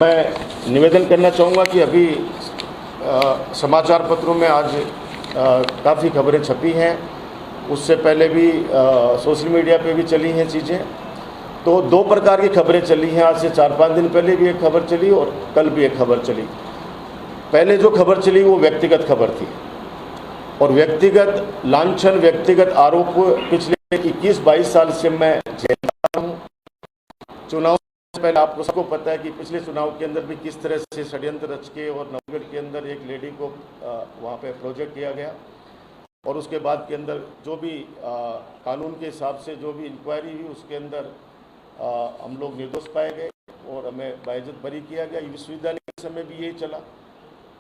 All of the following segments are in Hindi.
मैं निवेदन करना चाहूँगा कि अभी समाचार पत्रों में आज काफ़ी खबरें छपी हैं, उससे पहले भी सोशल मीडिया पे भी चली हैं चीज़ें। तो दो प्रकार की खबरें चली हैं। आज से 4-5 दिन पहले भी एक खबर चली और कल भी एक खबर चली। पहले जो खबर चली वो व्यक्तिगत खबर थी और व्यक्तिगत लांछन, व्यक्तिगत आरोप पिछले 21-22 साल से मैं झेल रहा हूँ। चुनाव से पहले आपको सबको पता है कि पिछले चुनाव के अंदर भी किस तरह से षड्यंत्र रच के और नवगढ़ के अंदर एक लेडी को वहाँ पे प्रोजेक्ट किया गया और उसके बाद के अंदर जो भी कानून के हिसाब से जो भी इंक्वायरी हुई उसके अंदर हम लोग निर्दोष पाए गए और हमें बाइज्जत बरी किया गया। विश्वविद्यालय के समय भी यही चला।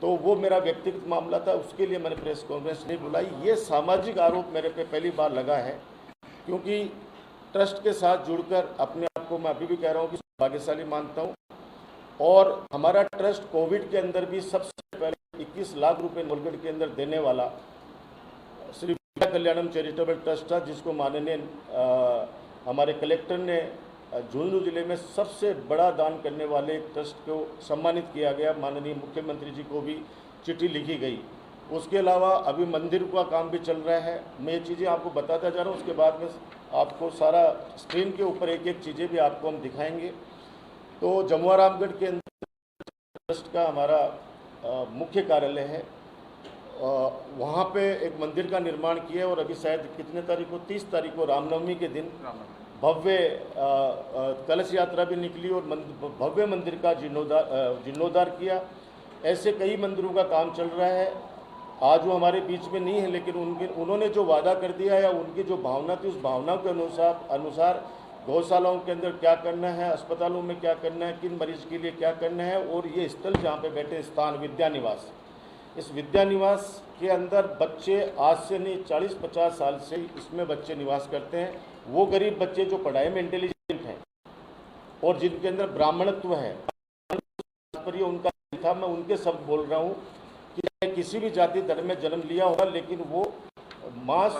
तो वो मेरा व्यक्तिगत मामला था, उसके लिए मैंने प्रेस कॉन्फ्रेंस नहीं बुलाई। ये सामाजिक आरोप मेरे पे पहली बार लगा है, क्योंकि ट्रस्ट के साथ जुड़कर अपने आप को मैं अभी भी कह रहा हूँ कि भाग्यशाली मानता हूँ। और हमारा ट्रस्ट कोविड के अंदर भी सबसे पहले 21 लाख रुपए नवगढ़ के अंदर देने वाला श्री विद्या कल्याणम चैरिटेबल ट्रस्ट था, जिसको माननीय हमारे कलेक्टर ने झुंझुनू जिले में सबसे बड़ा दान करने वाले ट्रस्ट को सम्मानित किया गया। माननीय मुख्यमंत्री जी को भी चिट्ठी लिखी गई। उसके अलावा अभी मंदिर का काम भी चल रहा है। मैं ये चीज़ें आपको बताता जा रहा हूँ, उसके बाद में आपको सारा स्क्रीन के ऊपर एक एक चीज़ें भी आपको हम दिखाएंगे। तो जमुआ रामगढ़ के अंदर ट्रस्ट का हमारा मुख्य कार्यालय है, वहाँ पे एक मंदिर का निर्माण किया और अभी शायद कितने तारीख को, 30 तारीख को रामनवमी के दिन भव्य कलश यात्रा भी निकली और भव्य मंदिर का जीर्णोद्धार किया। ऐसे कई मंदिरों का काम चल रहा है। आज वो हमारे बीच में नहीं है, लेकिन उन्होंने जो वादा कर दिया या उनकी जो भावना थी उस भावना के अनुसार गौशालाओं के अंदर क्या करना है, अस्पतालों में क्या करना है, किन मरीज के लिए क्या करना है। और ये स्थल जहाँ पे बैठे स्थान विद्या निवास, इस विद्या निवास के अंदर बच्चे आज से नहीं 40-50 साल से इसमें बच्चे निवास करते हैं। वो गरीब बच्चे जो पढ़ाई में इंटेलिजेंट हैं और जिनके अंदर ब्राह्मणत्व है, पर ये उनका था, मैं उनके शब्द बोल रहा हूँ कि किसी भी जाति धर्म में जन्म लिया होगा लेकिन वो मांस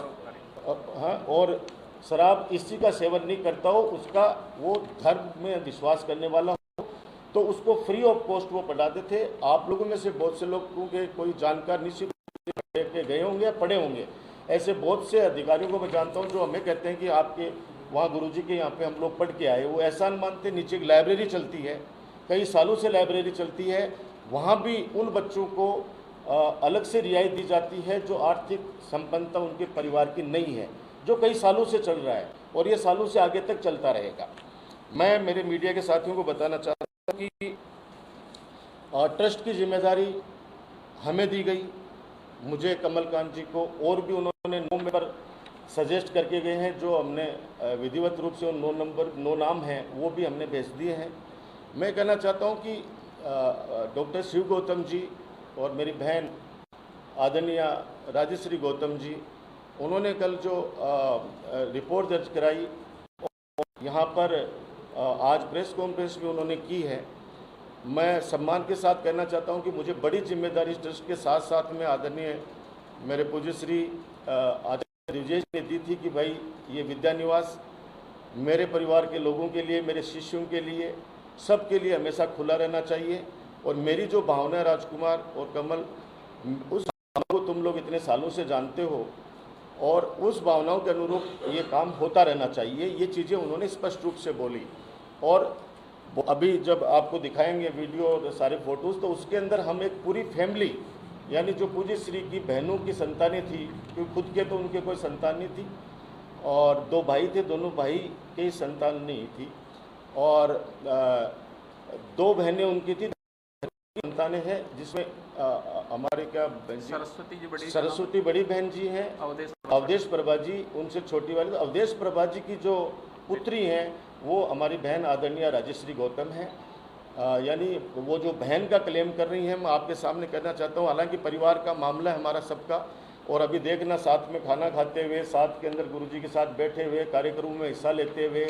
और शराब इसी का सेवन नहीं करता हो, उसका वो धर्म में विश्वास करने वाला हो, तो उसको फ्री ऑफ कॉस्ट वो पढ़ाते थे। आप लोगों में से बहुत से लोगों के कोई जानकार निश्चित के गए होंगे या पढ़े होंगे। ऐसे बहुत से अधिकारियों को मैं जानता हूं जो हमें कहते हैं कि आपके वहाँ गुरुजी के यहाँ पे हम लोग पढ़ के आए। वो एहसान मानते। नीचे एक लाइब्रेरी चलती है, कई सालों से लाइब्रेरी चलती है, वहाँ भी उन बच्चों को अलग से रियायत दी जाती है जो आर्थिक संपन्नता उनके परिवार की नहीं है, जो कई सालों से चल रहा है और ये सालों से आगे तक चलता रहेगा। मैं मेरे मीडिया के साथियों को बताना चाहता हूँ कि ट्रस्ट की जिम्मेदारी हमें दी गई, मुझे कमलकांत जी को, और भी उन्होंने 9 मेंबर सजेस्ट करके गए हैं जो हमने विधिवत रूप से उन 9 नाम हैं वो भी हमने भेज दिए हैं। मैं कहना चाहता हूँ कि डॉक्टर शिव गौतम जी और मेरी बहन आदरणीय राजश्री गौतम जी, उन्होंने कल जो रिपोर्ट दर्ज कराई और यहाँ पर आज प्रेस कॉन्फ्रेंस भी उन्होंने की है। मैं सम्मान के साथ कहना चाहता हूँ कि मुझे बड़ी जिम्मेदारी ट्रस्ट के साथ साथ में आदरणीय मेरे पूज्य श्री आचार्य दिवजेश ने दी थी कि भाई ये विद्या निवास मेरे परिवार के लोगों के लिए, मेरे शिष्यों के लिए, सबके लिए हमेशा खुला रहना चाहिए। और मेरी जो भावना है राजकुमार और कमल, उस भावना को तुम लोग इतने सालों से जानते हो और उस भावनाओं के अनुरूप ये काम होता रहना चाहिए। ये चीज़ें उन्होंने स्पष्ट रूप से बोली। और अभी जब आपको दिखाएंगे वीडियो और सारे फोटोज़, तो उसके अंदर हम एक पूरी फैमिली, यानी जो पूज्य श्री की बहनों की संतानें थी, क्योंकि खुद के तो उनके कोई संतान नहीं थी, और 2 भाई थे, दोनों भाई के संतान नहीं थी, और 2 बहनें उनकी थी, संतानें हैं, जिसमें हमारे क्या सरस्वती बड़ी बहन जी हैं, अवधेश प्रभा जी उनसे छोटी वाली। अवधेश प्रभा जी की जो पुत्री हैं वो हमारी बहन आदरणीय राजश्री गौतम है। यानी वो जो बहन का क्लेम कर रही हैं, मैं आपके सामने कहना चाहता हूँ, हालांकि परिवार का मामला है हमारा सबका। और अभी देखना, साथ में खाना खाते हुए, साथ के अंदर गुरुजी के साथ बैठे हुए, कार्यक्रमों में हिस्सा लेते हुए,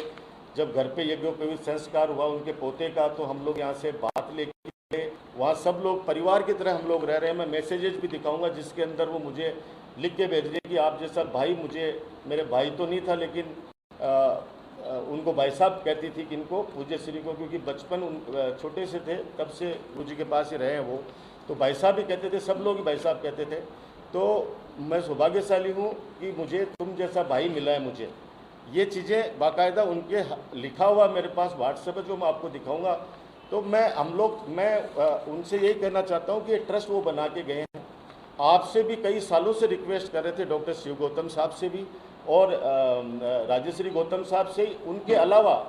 जब घर पे यज्ञोपवीत संस्कार हुआ उनके पोते का, तो हम लोग यहाँ से बात लेके वहाँ सब लोग परिवार की तरह हम लोग रह रहे हैं। मैं मैसेजेस भी दिखाऊंगा जिसके अंदर वो मुझे लिख के भेज रहे कि आप जैसा भाई, मुझे मेरे भाई तो नहीं था लेकिन उनको भाई साहब कहती थी, किनको, पूज्य श्री को, क्योंकि बचपन छोटे से थे तब से गुरु जी के पास ही रहे हैं वो, तो भाई साहब ही कहते थे, सब लोग ही भाई साहब कहते थे। तो मैं सौभाग्यशाली हूँ कि मुझे तुम जैसा भाई मिला है। मुझे ये चीज़ें बाकायदा उनके लिखा हुआ मेरे पास व्हाट्सएप है, जो मैं आपको दिखाऊंगा। तो मैं उनसे यही कहना चाहता हूँ कि ये ट्रस्ट वो बना के गए हैं। आपसे भी कई सालों से रिक्वेस्ट कर रहे थे, डॉक्टर शिव गौतम साहब से भी और राजेश्री गौतम साहब से, उनके अलावा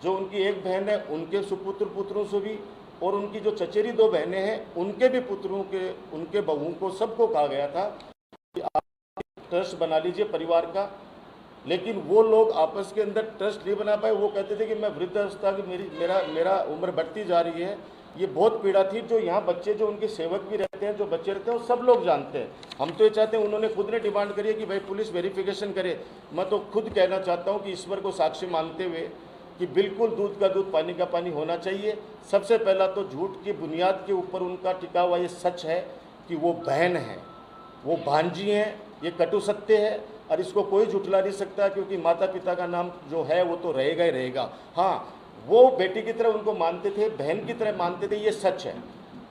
जो उनकी एक बहन है उनके सुपुत्र पुत्रों से भी, और उनकी जो चचेरी 2 बहनें हैं उनके भी पुत्रों के, उनके बहुओं को, सबको कहा गया था कि आप ट्रस्ट बना लीजिए परिवार का। लेकिन वो लोग आपस के अंदर ट्रस्ट नहीं बना पाए। वो कहते थे कि मैं वृद्धावस्था की मेरा उम्र बढ़ती जा रही है। ये बहुत पीड़ा थी। जो यहाँ बच्चे, जो उनके सेवक भी रहते हैं, जो बच्चे रहते हैं, वो सब लोग जानते हैं। हम तो ये चाहते हैं, उन्होंने खुद ने डिमांड करी है कि भाई पुलिस वेरिफिकेशन करे। मैं तो खुद कहना चाहता हूँ कि ईश्वर को साक्षी मानते हुए कि बिल्कुल दूध का दूध, पानी का पानी होना चाहिए। सबसे पहला तो झूठ की बुनियाद के ऊपर उनका टिका हुआ ये सच है कि वो बहन है, वो भांजी हैं। ये कटु सत्य है और इसको कोई झुठला नहीं सकता, क्योंकि माता पिता का नाम जो है वो तो रहेगा ही रहेगा। हाँ, वो बेटी की तरह उनको मानते थे, बहन की तरह मानते थे, ये सच है,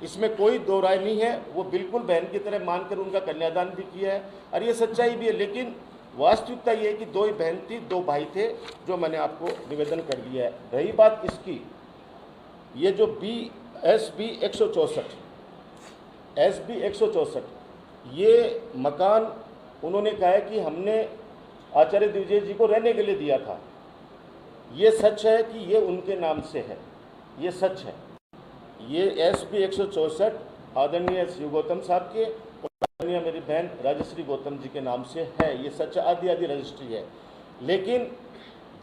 इसमें कोई दो राय नहीं है। वो बिल्कुल बहन की तरह मानकर उनका कन्यादान भी किया है और ये सच्चाई भी है। लेकिन वास्तविकता ये है कि 2 ही बहन थी, 2 भाई थे, जो मैंने आपको निवेदन कर दिया है। रही बात इसकी, ये जो SB 164 ये मकान उन्होंने कहा है कि हमने आचार्य दिग्विजय जी को रहने के लिए दिया था। ये सच है कि ये उनके नाम से है, ये सच है। ये SB 164 आदरणीय शिव गौतम साहब के और आदरणीय मेरी बहन राजश्री गौतम जी के नाम से है। ये सच है, आधी रजिस्ट्री है। लेकिन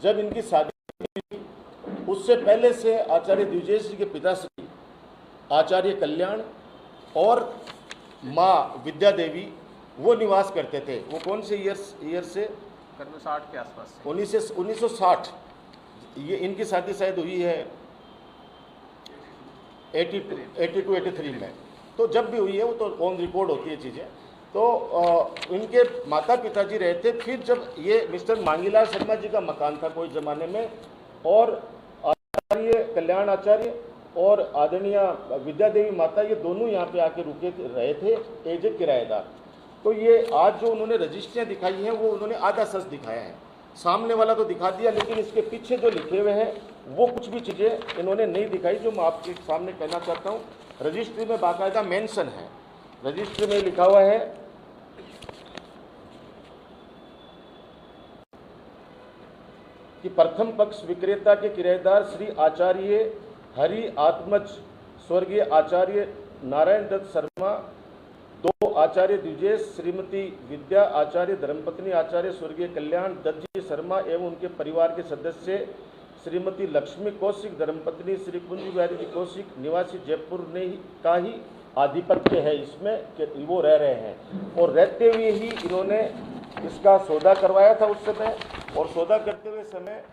जब इनकी शादी हुई, उससे पहले से आचार्य दिग्विजय जी के पिताश्री आचार्य कल्याण और माँ विद्या देवी वो निवास करते थे। वो कौन से ईयर से? 60 के आसपास, 1960। ये इनकी शादी शायद हुई है 82-83 में। तो जब भी हुई है वो तो ऑन रिकॉर्ड होती है चीज़ें। तो इनके माता पिताजी रहे थे। फिर जब ये मिस्टर मांगीलाल शर्मा जी का मकान था कोई ज़माने में, और आचार्य कल्याण आचार्य और आदरणीय विद्या देवी माता, ये दोनों यहाँ पे आके रुके रहे थे एज ए किराएदार। तो ये आज जो उन्होंने रजिस्ट्रियाँ दिखाई हैं वो उन्होंने आधा सच दिखाया है। सामने वाला तो दिखा दिया, लेकिन इसके पीछे जो लिखे हुए हैं वो कुछ भी चीज़ें इन्होंने नहीं दिखाई, जो मैं आपके सामने कहना चाहता हूँ। रजिस्ट्री में बाकायदा मेंशन है, रजिस्ट्री में लिखा हुआ है कि प्रथम पक्ष विक्रेता के किराएदार श्री आचार्य हरि आत्मज स्वर्गीय आचार्य नारायण दत्त शर्मा, 2 आचार्य द्विजेश, श्रीमती विद्या आचार्य धर्मपत्नी आचार्य स्वर्गीय कल्याण दत्त जी शर्मा एवं उनके परिवार के सदस्य श्रीमती लक्ष्मी कौशिक धर्मपत्नी श्री कुंज बिहारी जी कौशिक, निवासी जयपुर ने का ही आधिपत्य है इसमें कि वो रह रहे हैं। और रहते हुए ही इन्होंने इसका सौदा करवाया था उस समय। और सौदा करते हुए समय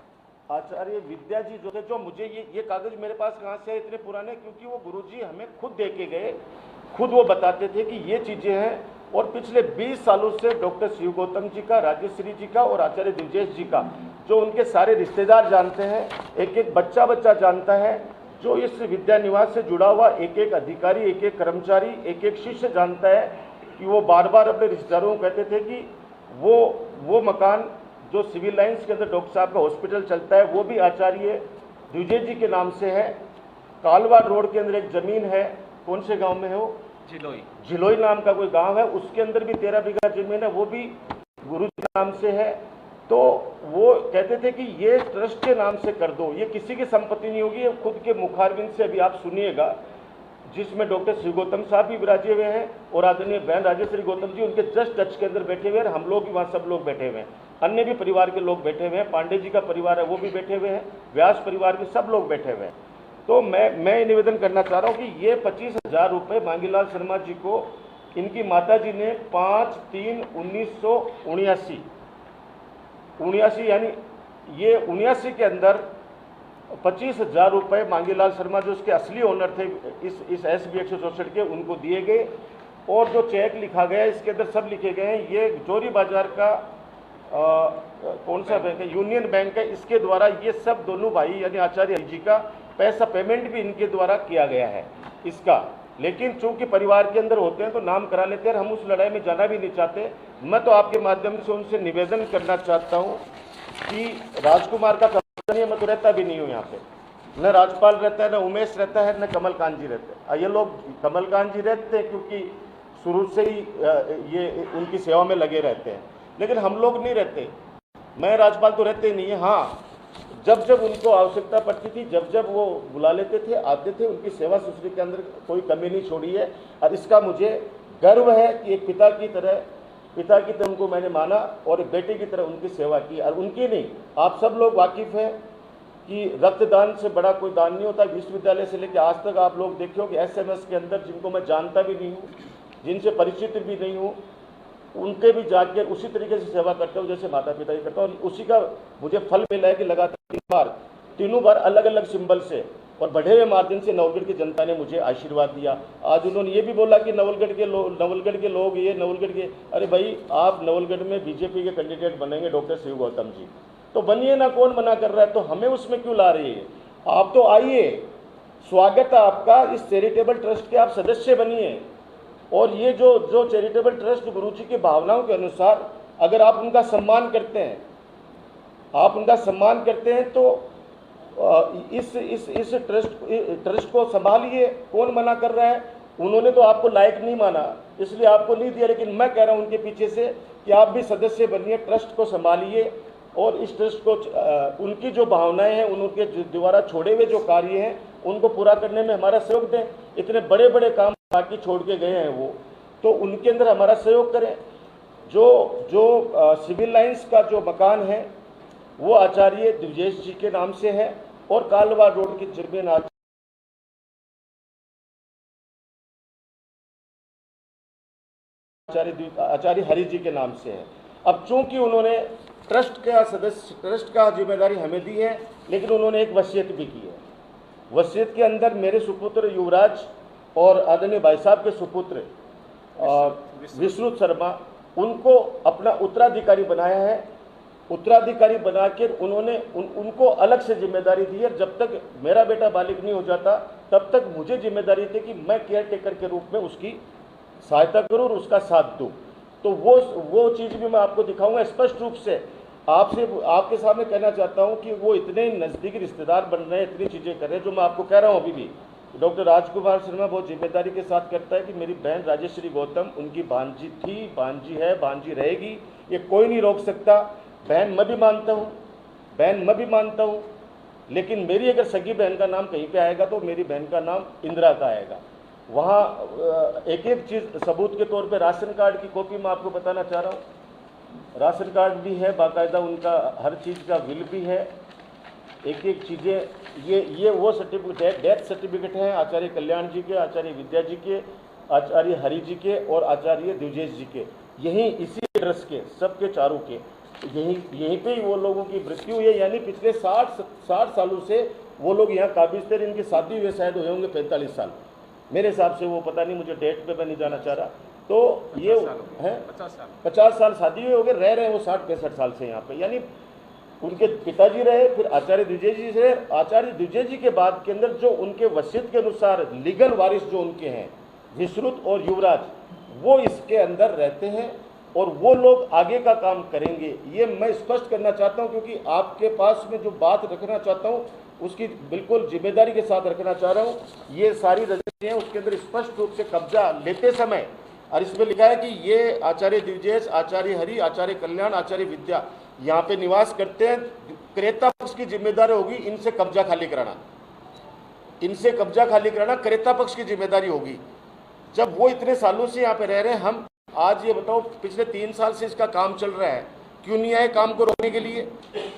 आचार्य विद्या जी जो थे, जो मुझे ये कागज मेरे पास कहाँ से है इतने पुराने, क्योंकि वो गुरुजी हमें खुद दे के गए, खुद वो बताते थे कि ये चीज़ें हैं। और पिछले 20 सालों से डॉक्टर शिव गौतम जी का, राजेश्री जी का और आचार्य दिग्विजय जी का, जो उनके सारे रिश्तेदार जानते हैं, एक एक बच्चा जानता है, जो इस विद्या निवास से जुड़ा हुआ एक एक अधिकारी, एक एक कर्मचारी, एक एक शिष्य जानता है कि वो बार बार अपने रिश्तेदारों को कहते थे कि वो मकान जो सिविल लाइन्स के अंदर डॉक्टर साहब का हॉस्पिटल चलता है वो भी आचार्य दिग्विजय जी के नाम से है। कालवा रोड के अंदर एक ज़मीन है, कौन से गांव में है वो? झिलोई नाम का कोई गांव है, उसके अंदर भी 13 बीघा जमीन है, वो भी गुरु जी नाम से है। तो वो कहते थे कि ये ट्रस्ट के नाम से कर दो, ये किसी की संपत्ति नहीं होगी, ये खुद के मुखारबिंद से अभी आप सुनिएगा, जिसमें डॉक्टर शिव गौतम साहब भी विराजे हुए हैं और आदरणीय बहन राजेश्री गौतम जी उनके जस्ट टच के अंदर बैठे हुए हैं। हम लोग भी वहाँ सब लोग बैठे हुए हैं, अन्य भी परिवार के लोग बैठे हुए हैं, पांडे जी का परिवार है वो भी बैठे हुए हैं, व्यास परिवार भी सब लोग बैठे हुए हैं। तो मैं निवेदन करना चाह रहा हूँ कि ये 25,000 रुपये मांगीलाल शर्मा जी को इनकी माता जी ने 5/3/1979 यानी ये 79 के अंदर 25,000 रुपये मांगीलाल शर्मा जो उसके असली ओनर थे इस SB 164 के, उनको दिए गए। और जो चेक लिखा गया इसके अंदर सब लिखे गए हैं। ये जोरी बाजार का कौन सा बैंक है, यूनियन बैंक है, इसके द्वारा ये सब दोनों भाई यानी आचार्य जी का पैसा पेमेंट भी इनके द्वारा किया गया है इसका। लेकिन चूंकि परिवार के अंदर होते हैं तो नाम करा लेते हैं, हम उस लड़ाई में जाना भी नहीं चाहते। मैं तो आपके माध्यम से उनसे निवेदन करना चाहता हूँ कि राजकुमार का कमिश्नर है, मैं तो रहता भी नहीं हूँ यहाँ पे, न राजपाल रहता है, न उमेश रहता है, न कमलकांत जी रहते हैं। ये लोग कमलकांत जी रहते हैं क्योंकि शुरू से ही ये उनकी सेवा में लगे रहते हैं, लेकिन हम लोग नहीं रहते। मैं राजपाल तो रहते ही नहीं है। हाँ, जब जब उनको आवश्यकता पड़ती थी, जब जब वो बुला लेते थे, आते थे, उनकी सेवा सुश्री के अंदर कोई कमी नहीं छोड़ी है। और इसका मुझे गर्व है कि एक पिता की तरह उनको मैंने माना और एक बेटे की तरह उनकी सेवा की। और उनकी नहीं, आप सब लोग वाकिफ़ हैं कि रक्तदान से बड़ा कोई दान नहीं होता। विश्वविद्यालय से लेकर आज तक आप लोग देखो कि SMS के अंदर जिनको मैं जानता भी नहीं हूँ, जिनसे परिचित भी नहीं हूँ, उनके भी जाकर उसी तरीके से सेवा करता हूँ जैसे माता पिता की करता हूँ। और उसी का मुझे फल मिला है कि लगातार तीनों बार अलग अलग सिंबल से और बढ़े हुए मार्जिन से नवलगढ़ की जनता ने मुझे आशीर्वाद दिया। आज उन्होंने ये भी बोला कि नवलगढ़ के लोग ये नवलगढ़ के, अरे भाई आप नवलगढ़ में BJP के कैंडिडेट बनेंगे डॉक्टर शिव गौतम जी, तो बनिए ना, कौन मना कर रहा है, तो हमें उसमें क्यों ला रही है? आप तो आइए, स्वागत है आपका, इस चैरिटेबल ट्रस्ट के आप सदस्य बनिए। और ये जो चैरिटेबल ट्रस्ट गुरु जी की भावनाओं के अनुसार अगर आप उनका सम्मान करते हैं, तो इस ट्रस्ट को संभालिए, कौन मना कर रहा है? उन्होंने तो आपको लायक नहीं माना, इसलिए आपको नहीं दिया, लेकिन मैं कह रहा हूं उनके पीछे से कि आप भी सदस्य बनिए, ट्रस्ट को संभालिए और इस ट्रस्ट को उनकी जो भावनाएं हैं, उनके द्वारा छोड़े हुए जो कार्य हैं उनको पूरा करने में हमारा सहयोग दें। इतने बड़े बड़े काम बाकी छोड़ के गए हैं वो, तो उनके अंदर हमारा सहयोग करें। जो सिविल लाइंस का जो मकान है वो आचार्य दिवजेश जी के नाम से है और कालवा रोड की जमीन आचार्य हरि जी के नाम से है। अब चूंकि उन्होंने ट्रस्ट का जिम्मेदारी हमें दी है, लेकिन उन्होंने एक वसीयत भी की है। वसीयत के अंदर मेरे सुपुत्र युवराज और आदरणीय भाई साहब के सुपुत्र विश्रुत शर्मा, उनको अपना उत्तराधिकारी बनाया है। उत्तराधिकारी बनाकर उन्होंने उनको अलग से जिम्मेदारी दी है। जब तक मेरा बेटा बालिग नहीं हो जाता तब तक मुझे जिम्मेदारी थी कि मैं केयर टेकर के रूप में उसकी सहायता करूं और उसका साथ दूं। तो वो चीज़ भी मैं आपको दिखाऊंगा। स्पष्ट रूप से आपके सामने कहना चाहता हूं कि वो इतने नज़दीकी रिश्तेदार बन रहे हैं, इतनी चीज़ें कर रहे हैं, जो मैं आपको कह रहा हूं अभी भी। डॉक्टर राजकुमार शर्मा बहुत जिम्मेदारी के साथ करता है कि मेरी बहन राजेश्वरी गौतम उनकी भांजी थी, भांजी है, भांजी रहेगी, ये कोई नहीं रोक सकता। बहन मैं भी मानता हूँ, लेकिन मेरी अगर सगी बहन का नाम कहीं पे आएगा तो मेरी बहन का नाम इंदिरा का आएगा। वहाँ एक एक चीज़ सबूत के तौर पे राशन कार्ड की कॉपी मैं आपको बताना चाह रहा हूँ। राशन कार्ड भी है, बाकायदा उनका हर चीज़ का बिल भी है, एक एक चीज़ें। ये वो सर्टिफिकेट, डेथ सर्टिफिकेट हैं आचार्य कल्याण जी के, आचार्य विद्या जी के, आचार्य हरि जी के और आचार्य दिवजेश जी के। यहीं इसी एड्रेस के सबके चारों के यहीं पे ही वो लोगों की मृत्यु हुई है। यानी पिछले 60 सालों से वो लोग यहाँ काबिज थे। इनकी शादी हुए शायद हुए होंगे 45 साल मेरे हिसाब से, वो पता नहीं, मुझे डेट पे मैं नहीं जाना चाह रहा। तो ये है 50 साल शादी हुए हो गए, रह रहे हैं वो 60-65 साल से यहाँ पे। यानी उनके पिताजी रहे, फिर आचार्य द्विजेश जी रहे। आचार्य द्विजेश जी के बाद के अंदर जो उनके वसीयत के अनुसार लीगल वारिस जो उनके हैं विश्रुत और युवराज, वो इसके अंदर रहते हैं और वो लोग आगे का काम करेंगे। ये मैं स्पष्ट करना चाहता हूं, क्योंकि आपके पास में जो बात रखना चाहता हूं उसकी बिल्कुल जिम्मेदारी के साथ रखना चाह रहा हूं। ये सारी रजिस्ट्रियाँ उसके अंदर स्पष्ट रूप से कब्जा लेते समय, और इसमें लिखा है कि ये आचार्य दिवजेश, आचार्य हरि, आचार्य कल्याण, आचार्य विद्या यहाँ पे निवास करते हैं। क्रेता पक्ष की जिम्मेदारी होगी इनसे कब्जा खाली कराना, क्रेता पक्ष की जिम्मेदारी होगी। जब वो इतने सालों से यहाँ पे रह रहे हैं, हम आज ये बताओ पिछले 3 साल से इसका काम चल रहा है, क्यों नहीं आए काम को रोकने के लिए?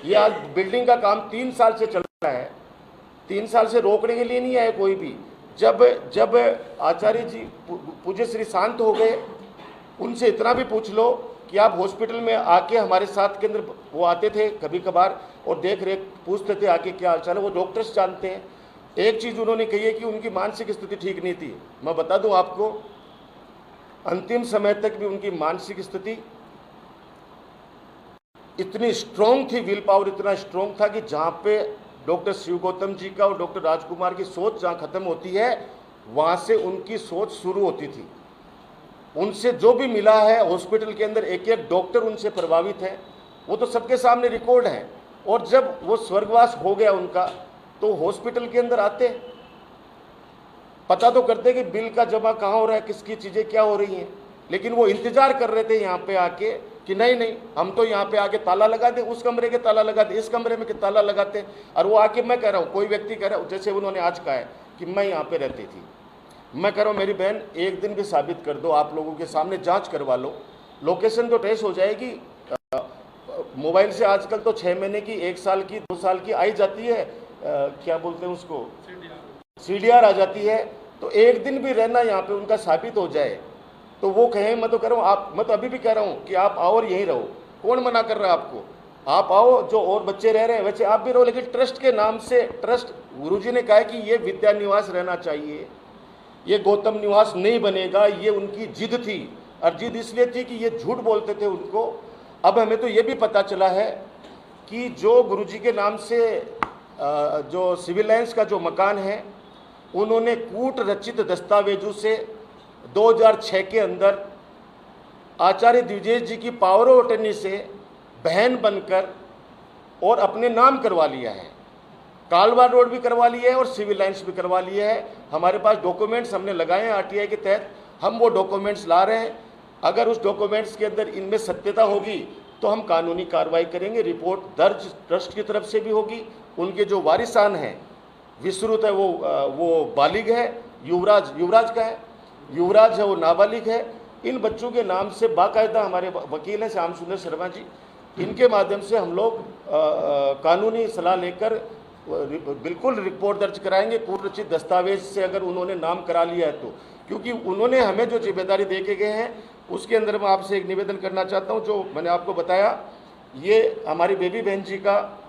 ये आज बिल्डिंग का काम 3 साल से चल रहा है, 3 साल से रोकने के लिए नहीं आए कोई भी। जब आचार्य जी पूज्य श्री शांत हो गए, उनसे इतना भी पूछ लो कि आप हॉस्पिटल में आके हमारे साथ के अंदर वो आते थे कभी कभार और देख रेख पूछते थे आके क्या हाल चाल है, वो डॉक्टर्स जानते हैं। एक चीज़ उन्होंने कही है कि उनकी मानसिक स्थिति ठीक नहीं थी। मैं बता दूं आपको, अंतिम समय तक भी उनकी मानसिक स्थिति इतनी स्ट्रॉन्ग थी, विल पावर इतना स्ट्रॉन्ग था कि जहाँ पे डॉक्टर शिव गौतम जी का और डॉक्टर राजकुमार की सोच जहाँ खत्म होती है, वहाँ से उनकी सोच शुरू होती थी। उनसे जो भी मिला है हॉस्पिटल के अंदर, एक एक डॉक्टर उनसे प्रभावित है, वो तो सबके सामने रिकॉर्ड है। और जब वो स्वर्गवास हो गया उनका, तो हॉस्पिटल के अंदर आते, पता तो करते कि बिल का जमा कहाँ हो रहा है, किसकी चीज़ें क्या हो रही हैं, लेकिन वो इंतजार कर रहे थे यहाँ पे आके कि नहीं हम तो यहाँ पे आके ताला लगा दे, उस कमरे के ताला लगा दे, इस कमरे में के ताला लगाते। और वो आके, मैं कह रहा हूँ, कोई व्यक्ति कह रहा हूँ, जैसे उन्होंने आज कहा है कि मैं यहाँ पे रहती थी, मैं कह रहा हूँ मेरी बहन एक दिन भी साबित कर दो, आप लोगों के सामने जांच करवा लो, लोकेशन तो ट्रेस हो जाएगी। मोबाइल से आजकल तो 6 महीने की, 1 साल की, 2 साल की आई जाती है, क्या बोलते हैं उसको, CDR आ जाती है। तो एक दिन भी रहना यहाँ पे उनका साबित हो जाए तो वो कहें, मैं तो कह रहा हूँ आप, मैं तो अभी भी कह रहा हूँ कि आप आओ और यहीं रहो, कौन मना कर रहा है आपको, आप आओ, जो और बच्चे रह रहे हैं वैसे आप भी रहो, लेकिन ट्रस्ट के नाम से, ट्रस्ट, गुरुजी ने कहा है कि ये विद्या निवास रहना चाहिए, ये गौतम निवास नहीं बनेगा, ये उनकी जिद थी। और जिद इसलिए थी कि ये झूठ बोलते थे उनको। अब हमें तो ये भी पता चला है कि जो गुरुजी के नाम से जो सिविल लाइंस का जो मकान है, उन्होंने कूट रचित दस्तावेजों से 2006 के अंदर आचार्य द्विजेश जी की पावर ऑफ अटर्नी से बहन बनकर और अपने नाम करवा लिया है। कालवा रोड भी करवा लिया है और सिविल लाइंस भी करवा लिया है। हमारे पास डॉक्यूमेंट्स हमने लगाए हैं RTI के तहत, हम वो डॉक्यूमेंट्स ला रहे हैं। अगर उस डॉक्यूमेंट्स के अंदर इनमें सत्यता होगी तो हम कानूनी कार्रवाई करेंगे। रिपोर्ट दर्ज ट्रस्ट की तरफ से भी होगी। उनके जो वारिसान हैं, विश्रुत है वो बालिग है, युवराज का है, युवराज है वो नाबालिग है। इन बच्चों के नाम से बाकायदा हमारे वकील हैं श्याम सुंदर शर्मा जी, इनके माध्यम से हम लोग कानूनी सलाह लेकर बिल्कुल रिपोर्ट दर्ज कराएंगे। पूर्ण रचित दस्तावेज से अगर उन्होंने नाम करा लिया है तो, क्योंकि उन्होंने हमें जो जिम्मेदारी दे के गए हैं उसके अंदर मैं आपसे एक निवेदन करना चाहता हूं। जो मैंने आपको बताया, ये हमारी बेबी बहन जी का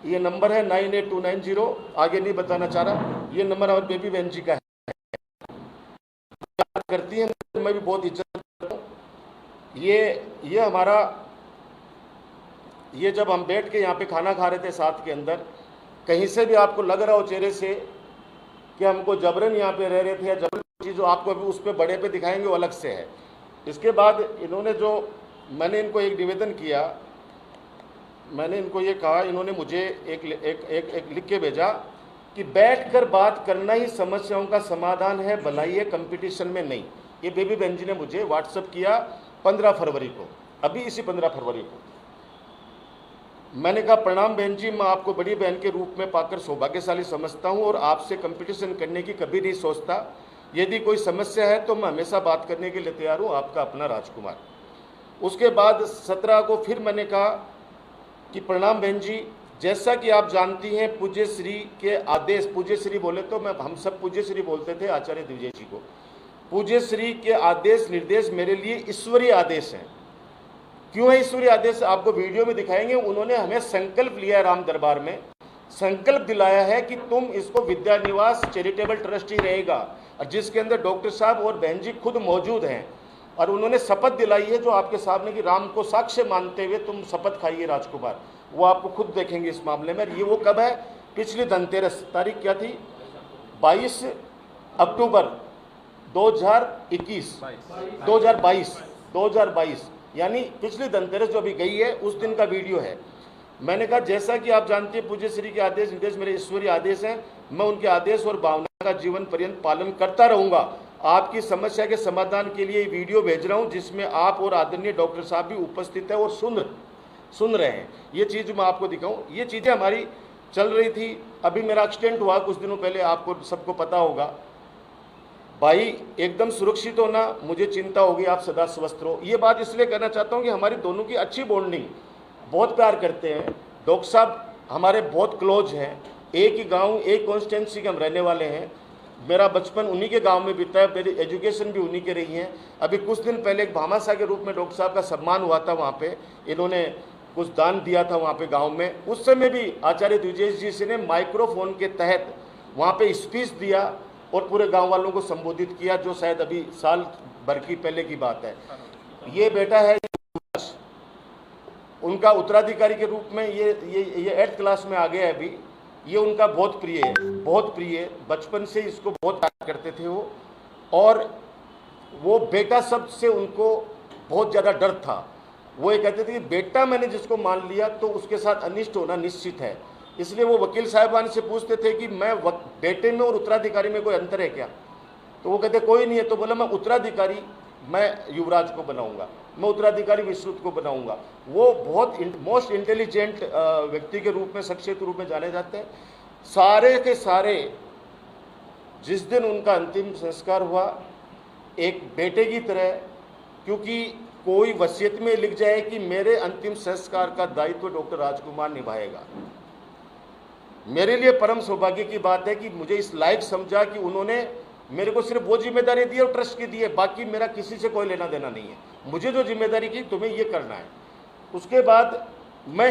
ये नंबर है 98290, आगे नहीं बताना चाह रहा, ये नंबर हमारी बेबी बहन जी का है, करती है, मैं भी बहुत इज्जत करता हूँ। ये हमारा, ये जब हम बैठ के यहाँ पे खाना खा रहे थे साथ के अंदर, कहीं से भी आपको लग रहा हो चेहरे से कि हमको जबरन यहाँ पे रह रहे थे या जबरन चीज़, जो आपको अभी उस पर बड़े पे दिखाएंगे वो अलग से है। इसके बाद इन्होंने जो, मैंने इनको एक निवेदन किया, मैंने इनको ये कहा, इन्होंने मुझे एक लिख के भेजा कि बैठकर बात करना ही समस्याओं का समाधान है, भलाई है, कंपटीशन में नहीं। ये बेबी बहन जी ने मुझे व्हाट्सअप किया 15 फरवरी को, अभी इसी 15 फरवरी को। मैंने कहा प्रणाम बहन जी, मैं आपको बड़ी बहन के रूप में पाकर सौभाग्यशाली समझता हूं और आपसे कंपटीशन करने की कभी नहीं सोचता। यदि कोई समस्या है तो मैं हमेशा बात करने के लिए तैयार हूं, आपका अपना राजकुमार। उसके बाद 17 को फिर मैंने कहा कि प्रणाम बहन जी, जैसा कि आप जानती हैं पूज्य श्री के आदेश, पूज्य श्री बोले तो हम सब पूज्य श्री बोलते थे आचार्य द्विजेश जी को, पूज्य श्री के आदेश निर्देश मेरे लिए ईश्वरीय आदेश हैं। क्यों है ईश्वरीय आदेश, आपको वीडियो में दिखाएंगे। उन्होंने हमें संकल्प लिया है, राम दरबार में संकल्प दिलाया है कि तुम इसको विद्या निवास चैरिटेबल ट्रस्ट ही रहेगा, और जिसके अंदर डॉक्टर साहब और बहन जी खुद मौजूद हैं। और उन्होंने शपथ दिलाई है जो आपके सामने, कि राम को साक्ष्य मानते हुए तुम शपथ खाइए राजकुमार, वो आपको खुद देखेंगे इस मामले में। ये वो कब है, पिछली धनतेरस, तारीख क्या थी, 22 अक्टूबर 2022, यानी पिछली धनतेरस जो अभी गई है उस दिन का वीडियो है। मैंने कहा जैसा कि आप जानते हैं पूज्य श्री के आदेश निर्देश मेरे ईश्वरीय आदेश हैं, मैं उनके आदेश और भावना का जीवन पर्यंत पालन करता रहूंगा। आपकी समस्या के समाधान के लिए वीडियो भेज रहा हूं जिसमें आप और आदरणीय डॉक्टर साहब भी उपस्थित है और सुन रहे हैं। ये चीज़ मैं आपको दिखाऊं, ये चीज़ें हमारी चल रही थी। अभी मेरा एक्सीडेंट हुआ कुछ दिनों पहले, आपको सबको पता होगा। भाई एकदम सुरक्षित होना, मुझे चिंता होगी, आप सदा स्वस्थ रहो। ये बात इसलिए कहना चाहता हूँ कि हमारी दोनों की अच्छी बॉन्डिंग, बहुत प्यार करते हैं। डॉक्टर साहब हमारे बहुत क्लोज हैं, एक ही गांव, एक कॉन्स्टिट्यूंसी के हम रहने वाले हैं। मेरा बचपन उन्हीं के गांव में बीता है, मेरी एजुकेशन भी उन्हीं के रही है। अभी कुछ दिन पहले एक भामाशाह के रूप में डॉक्टर साहब का सम्मान हुआ था, वहाँ पे इन्होंने कुछ दान दिया था वहाँ पे गाँव में। उस समय भी आचार्य द्विजेश जी से ने माइक्रोफोन के तहत वहाँ पे स्पीच दिया और पूरे गांव वालों को संबोधित किया, जो शायद अभी साल भर की पहले की बात है। ये बेटा है, उनका उत्तराधिकारी के रूप में ये 8th क्लास में आ गया है अभी। ये उनका बहुत प्रिय है, बहुत प्रिय, बचपन से इसको बहुत प्यार करते थे वो। और वो बेटा शब्द से उनको बहुत ज़्यादा डर था। वो ये कहते थे कि बेटा मैंने जिसको मान लिया तो उसके साथ अनिष्ट होना निश्चित है। इसलिए वो वकील साहिबान से पूछते थे कि मैं बेटे में और उत्तराधिकारी में कोई अंतर है क्या? तो वो कहते कोई नहीं है। तो बोला मैं उत्तराधिकारी मैं युवराज को बनाऊंगा, मैं उत्तराधिकारी विश्रुत को बनाऊंगा। वो बहुत मोस्ट इंटेलिजेंट व्यक्ति के रूप में, शख्सियत के रूप में जाने जाते हैं। सारे के सारे जिस दिन उनका अंतिम संस्कार हुआ एक बेटे की तरह, क्योंकि कोई वसीयत में लिख जाए कि मेरे अंतिम संस्कार का दायित्व डॉक्टर राजकुमार निभाएगा। मेरे लिए परम सौभाग्य की बात है कि मुझे इस लायक समझा कि उन्होंने मेरे को सिर्फ वो जिम्मेदारी दी और ट्रस्ट की दी है, बाकी मेरा किसी से कोई लेना देना नहीं है। मुझे जो जिम्मेदारी की तुम्हें ये करना है। उसके बाद मैं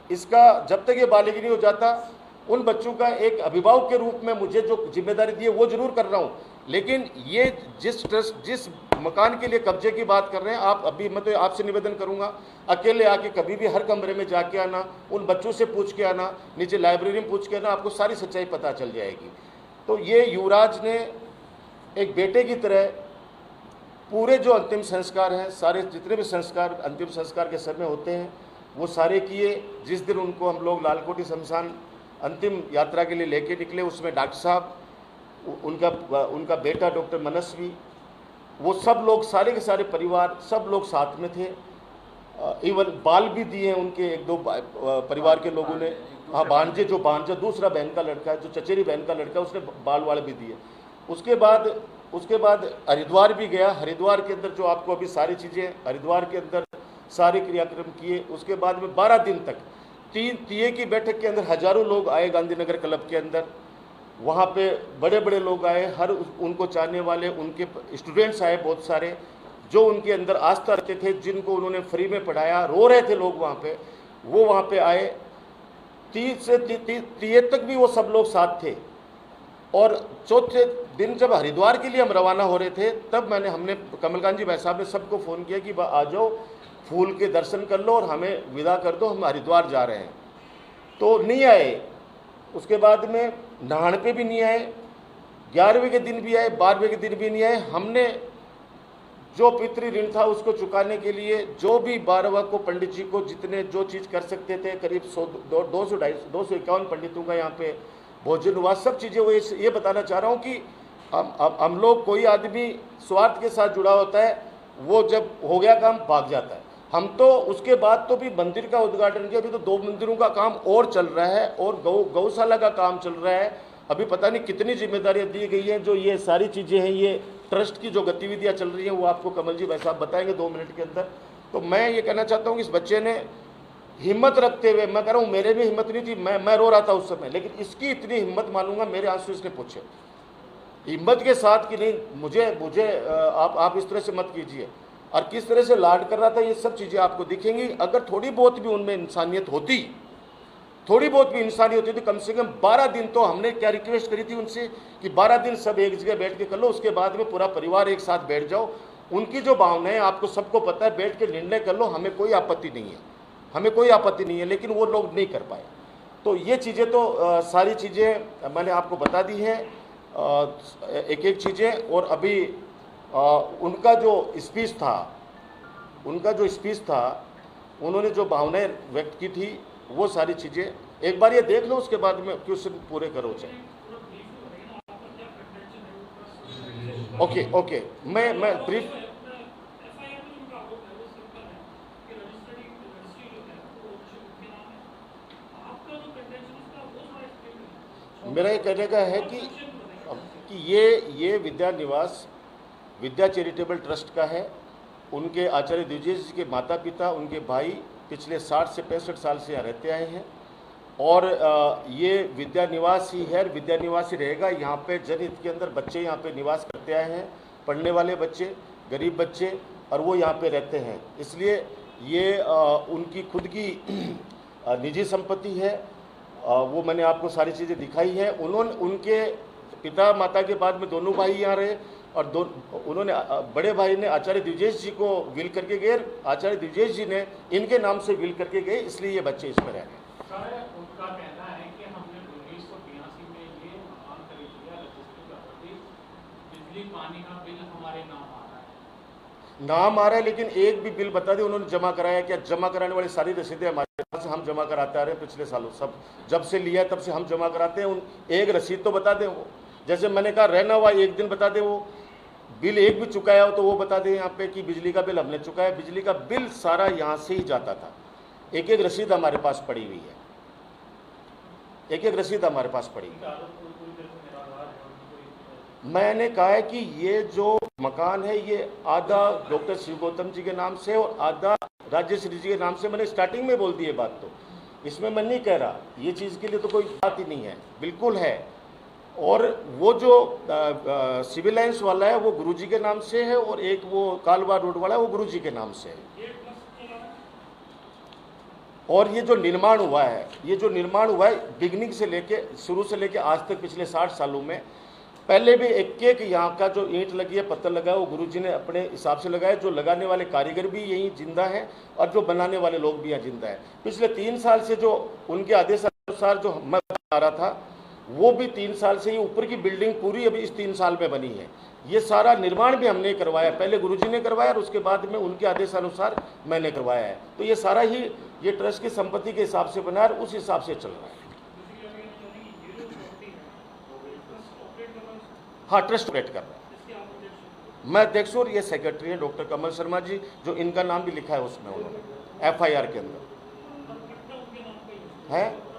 इसका जब तक ये बालिग नहीं हो जाता उन बच्चों का एक अभिभावक के रूप में मुझे जो जिम्मेदारी दी है वो जरूर कर रहा हूँ। लेकिन ये जिस मकान के लिए कब्जे की बात कर रहे हैं आप, अभी मैं तो आपसे निवेदन करूंगा अकेले आके कभी भी हर कमरे में जाके आना, उन बच्चों से पूछ के आना, नीचे लाइब्रेरी में पूछ के आना, आपको सारी सच्चाई पता चल जाएगी। तो ये युवराज ने एक बेटे की तरह पूरे जो अंतिम संस्कार हैं, सारे जितने भी संस्कार अंतिम संस्कार के समय होते हैं वो सारे किए। जिस दिन उनको हम लोग लालकोटी शमशान अंतिम यात्रा के लिए लेके निकले, उसमें डॉक्टर साहब, उनका बेटा डॉक्टर मनस्वी, वो सब लोग, सारे के सारे परिवार, सब लोग साथ में थे। इवन बाल भी दिए उनके एक दो परिवार के लोगों ने। हाँ, भांजे दूसरा बहन का लड़का है, जो चचेरी बहन का लड़का, उसने बाल वाले भी दिए। उसके बाद हरिद्वार भी गया। हरिद्वार के अंदर जो आपको अभी सारी चीज़ें, हरिद्वार के अंदर सारे क्रियाक्रम किए। उसके बाद में 12 दिन तक तीये की बैठक के अंदर हजारों लोग आए गांधीनगर क्लब के अंदर। वहाँ पे बड़े बड़े लोग आए, हर उनको चाहने वाले, उनके स्टूडेंट्स आए बहुत सारे, जो उनके अंदर आस्था रखते थे, जिनको उन्होंने फ्री में पढ़ाया। रो रहे थे लोग वहाँ पे, वो वहाँ पे आए। 30 से 30 तक भी वो सब लोग साथ थे। और चौथे दिन जब हरिद्वार के लिए हम रवाना हो रहे थे, तब हमने कमलकांत जी भाई साहब ने सबको फ़ोन किया कि आ जाओ, फूल के दर्शन कर लो और हमें विदा कर दो, हम हरिद्वार जा रहे हैं। तो नहीं आए। उसके बाद में नहाने पे भी नहीं आए, 11वें के दिन भी आए, 12वें के दिन भी नहीं आए। हमने जो पितृ ऋण था उसको चुकाने के लिए जो भी 12वां को पंडित जी को जितने जो चीज़ कर सकते थे, करीब 251 पंडितों का यहाँ पे भोजन हुआ, सब चीज़ें। वो ये बताना चाह रहा हूँ कि हम लोग, कोई आदमी स्वार्थ के साथ जुड़ा होता है, वो जब हो गया काम भाग जाता है। हम तो उसके बाद तो भी मंदिर का उद्घाटन किया, अभी तो 2 मंदिरों का काम और चल रहा है और गौशाला का काम चल रहा है। अभी पता नहीं कितनी जिम्मेदारियां दी गई हैं। जो ये सारी चीज़ें हैं, ये ट्रस्ट की जो गतिविधियां चल रही हैं, वो आपको कमल जी भाई साहब बताएंगे 2 मिनट के अंदर। तो मैं ये कहना चाहता हूँ कि इस बच्चे ने हिम्मत रखते हुए, मैं कह रहा हूँ मेरे भी हिम्मत नहीं थी, मैं रो रहा था उस समय, लेकिन इसकी इतनी हिम्मत मानूंगा, मेरे आंसू इसने पूछे हिम्मत के साथ कि नहीं, मुझे आप इस तरह से मत कीजिए। और किस तरह से लाड कर रहा था, ये सब चीज़ें आपको दिखेंगी। अगर थोड़ी बहुत भी उनमें इंसानियत होती, तो कम से कम 12 दिन तो हमने क्या रिक्वेस्ट करी थी उनसे कि 12 दिन सब एक जगह बैठ के कर लो, उसके बाद में पूरा परिवार एक साथ बैठ जाओ। उनकी जो भावनाएं आपको सबको पता है, बैठ के निर्णय कर लो, हमें कोई आपत्ति नहीं है, लेकिन वो लोग नहीं कर पाए। तो ये चीज़ें तो सारी चीज़ें मैंने आपको बता दी हैं, एक एक चीज़ें। और अभी उनका जो स्पीच था, उन्होंने जो भावनाएं व्यक्त की थी, वो सारी चीज़ें एक बार ये देख लो, उसके बाद में क्वेश्चन पूरे करो चाहे। ओके, मैं ब्रीफ, मेरा ये कहने का है कि ये विद्या निवास विद्या चैरिटेबल ट्रस्ट का है। उनके आचार्य द्विजय जी के माता पिता, उनके भाई पिछले 60 से 65 साल से यहाँ रहते आए हैं। और ये विद्या निवास ही है, विद्या निवास ही रहेगा। यहाँ पे जनहित के अंदर बच्चे यहाँ पे निवास करते आए हैं, पढ़ने वाले बच्चे, गरीब बच्चे, और वो यहाँ पे रहते हैं। इसलिए ये उनकी खुद की निजी संपत्ति है। वो मैंने आपको सारी चीज़ें दिखाई है। उनके पिता माता के बाद में दोनों भाई यहाँ रहे, और दो उन्होंने बड़े भाई ने आचार्य द्विजेश जी को विल करके गए, आचार्य द्विजेश जी ने इनके नाम से विल करके गए, इसलिए ये बच्चे इसमें रह गए। उनका कहना है कि हमने 1982 में ये मकान खरीद लिया, रजिस्ट्री प्रॉपर्टी, बिजली पानी का बिल हमारे नाम आ रहा है, नाम आ रहा है, लेकिन एक भी बिल बता दें उन्होंने जमा कराया क्या? जमा कराने वाली सारी रसीदें हमारे पास, हम जमा कराते आ रहे हैं पिछले सालों, सब जब से लिया तब से हम जमा कराते हैं। उन एक रसीद तो बता दें वो, जैसे मैंने कहा रहना हुआ एक दिन बता दें, वो बिल एक भी चुकाया हो तो वो बता दें यहाँ पे कि बिजली का बिल हमने चुकाया। बिजली का बिल सारा यहाँ से ही जाता था, एक एक रसीद हमारे पास पड़ी हुई है, एक एक रसीद हमारे पास पड़ी हुई है। मैंने कहा है कि ये जो मकान है ये आधा डॉक्टर शिव गौतम जी के नाम से और आधा राजेश्वरी जी के नाम से, मैंने स्टार्टिंग में बोल दी है बात, तो इसमें मैं नहीं कह रहा, ये चीज़ के लिए तो कोई बात ही नहीं है, बिल्कुल है। और वो जो सिविल लाइन्स वाला है वो गुरुजी के नाम से है, और एक वो कालवा रोड वाला है वो गुरुजी के नाम से है। और ये जो निर्माण हुआ है, ये जो निर्माण हुआ है बिगनिंग से लेके, शुरू से लेके आज तक पिछले 60 सालों में, पहले भी एक एक यहाँ का जो ईंट लगी है, पत्थर लगा है, वो गुरुजी ने अपने हिसाब से लगाया। जो लगाने वाले कारीगर भी यहीं जिंदा हैं और जो बनाने वाले लोग भी यहाँ जिंदा हैं। पिछले 3 साल से जो उनके आदेश अनुसार जो मैं बना रहा था, वो भी 3 साल से ही ऊपर की बिल्डिंग पूरी अभी इस 3 साल में बनी है। ये सारा निर्माण भी हमने करवाया, पहले गुरुजी ने करवाया और उसके बाद में उनके आदेशानुसार मैंने करवाया है। तो ये सारा ही ये ट्रस्ट की संपत्ति के हिसाब से बना है और उस हिसाब से चल रहा है। हाँ, ट्रस्ट ऑपरेट कर रहा है। मैं अध्यक्ष हूँ और ये सेक्रेटरी है डॉक्टर कमल शर्मा जी, जो इनका नाम भी लिखा है उसमें, उन्होंने FIR के अंदर है।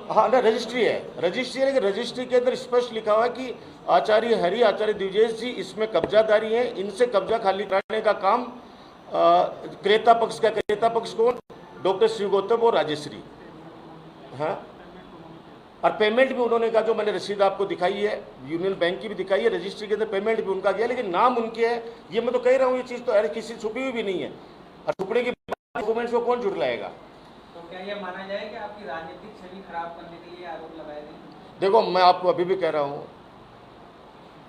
हाँ ना, रजिस्ट्री है, रजिस्ट्री है, लेकिन रजिस्ट्री के अंदर स्पष्ट लिखा हुआ है कि आचार्य हरि, आचार्य द्विजेश जी इसमें कब्जादारी है, इनसे कब्जा खाली कराने का काम क्रेता पक्ष का, क्रेता पक्ष कौन? डॉक्टर शिव गौतम और राजेश्वरी। हाँ, और पेमेंट भी उन्होंने कहा, जो मैंने रसीद आपको दिखाई है, यूनियन बैंक की भी दिखाई है, रजिस्ट्री के अंदर पेमेंट भी उनका गया, लेकिन नाम उनके है। ये मैं तो कह रहा हूँ, ये चीज़ तो अरे किसी छुपी हुई भी नहीं है, और छुपने की डॉक्यूमेंट्स को कौन जुड़लाएगा? तो क्या ये माना जाए कि आपकी राजनीतिक छवि खराब करने के लिए आरोप लगाए गए? देखो, मैं आपको अभी भी कह रहा हूँ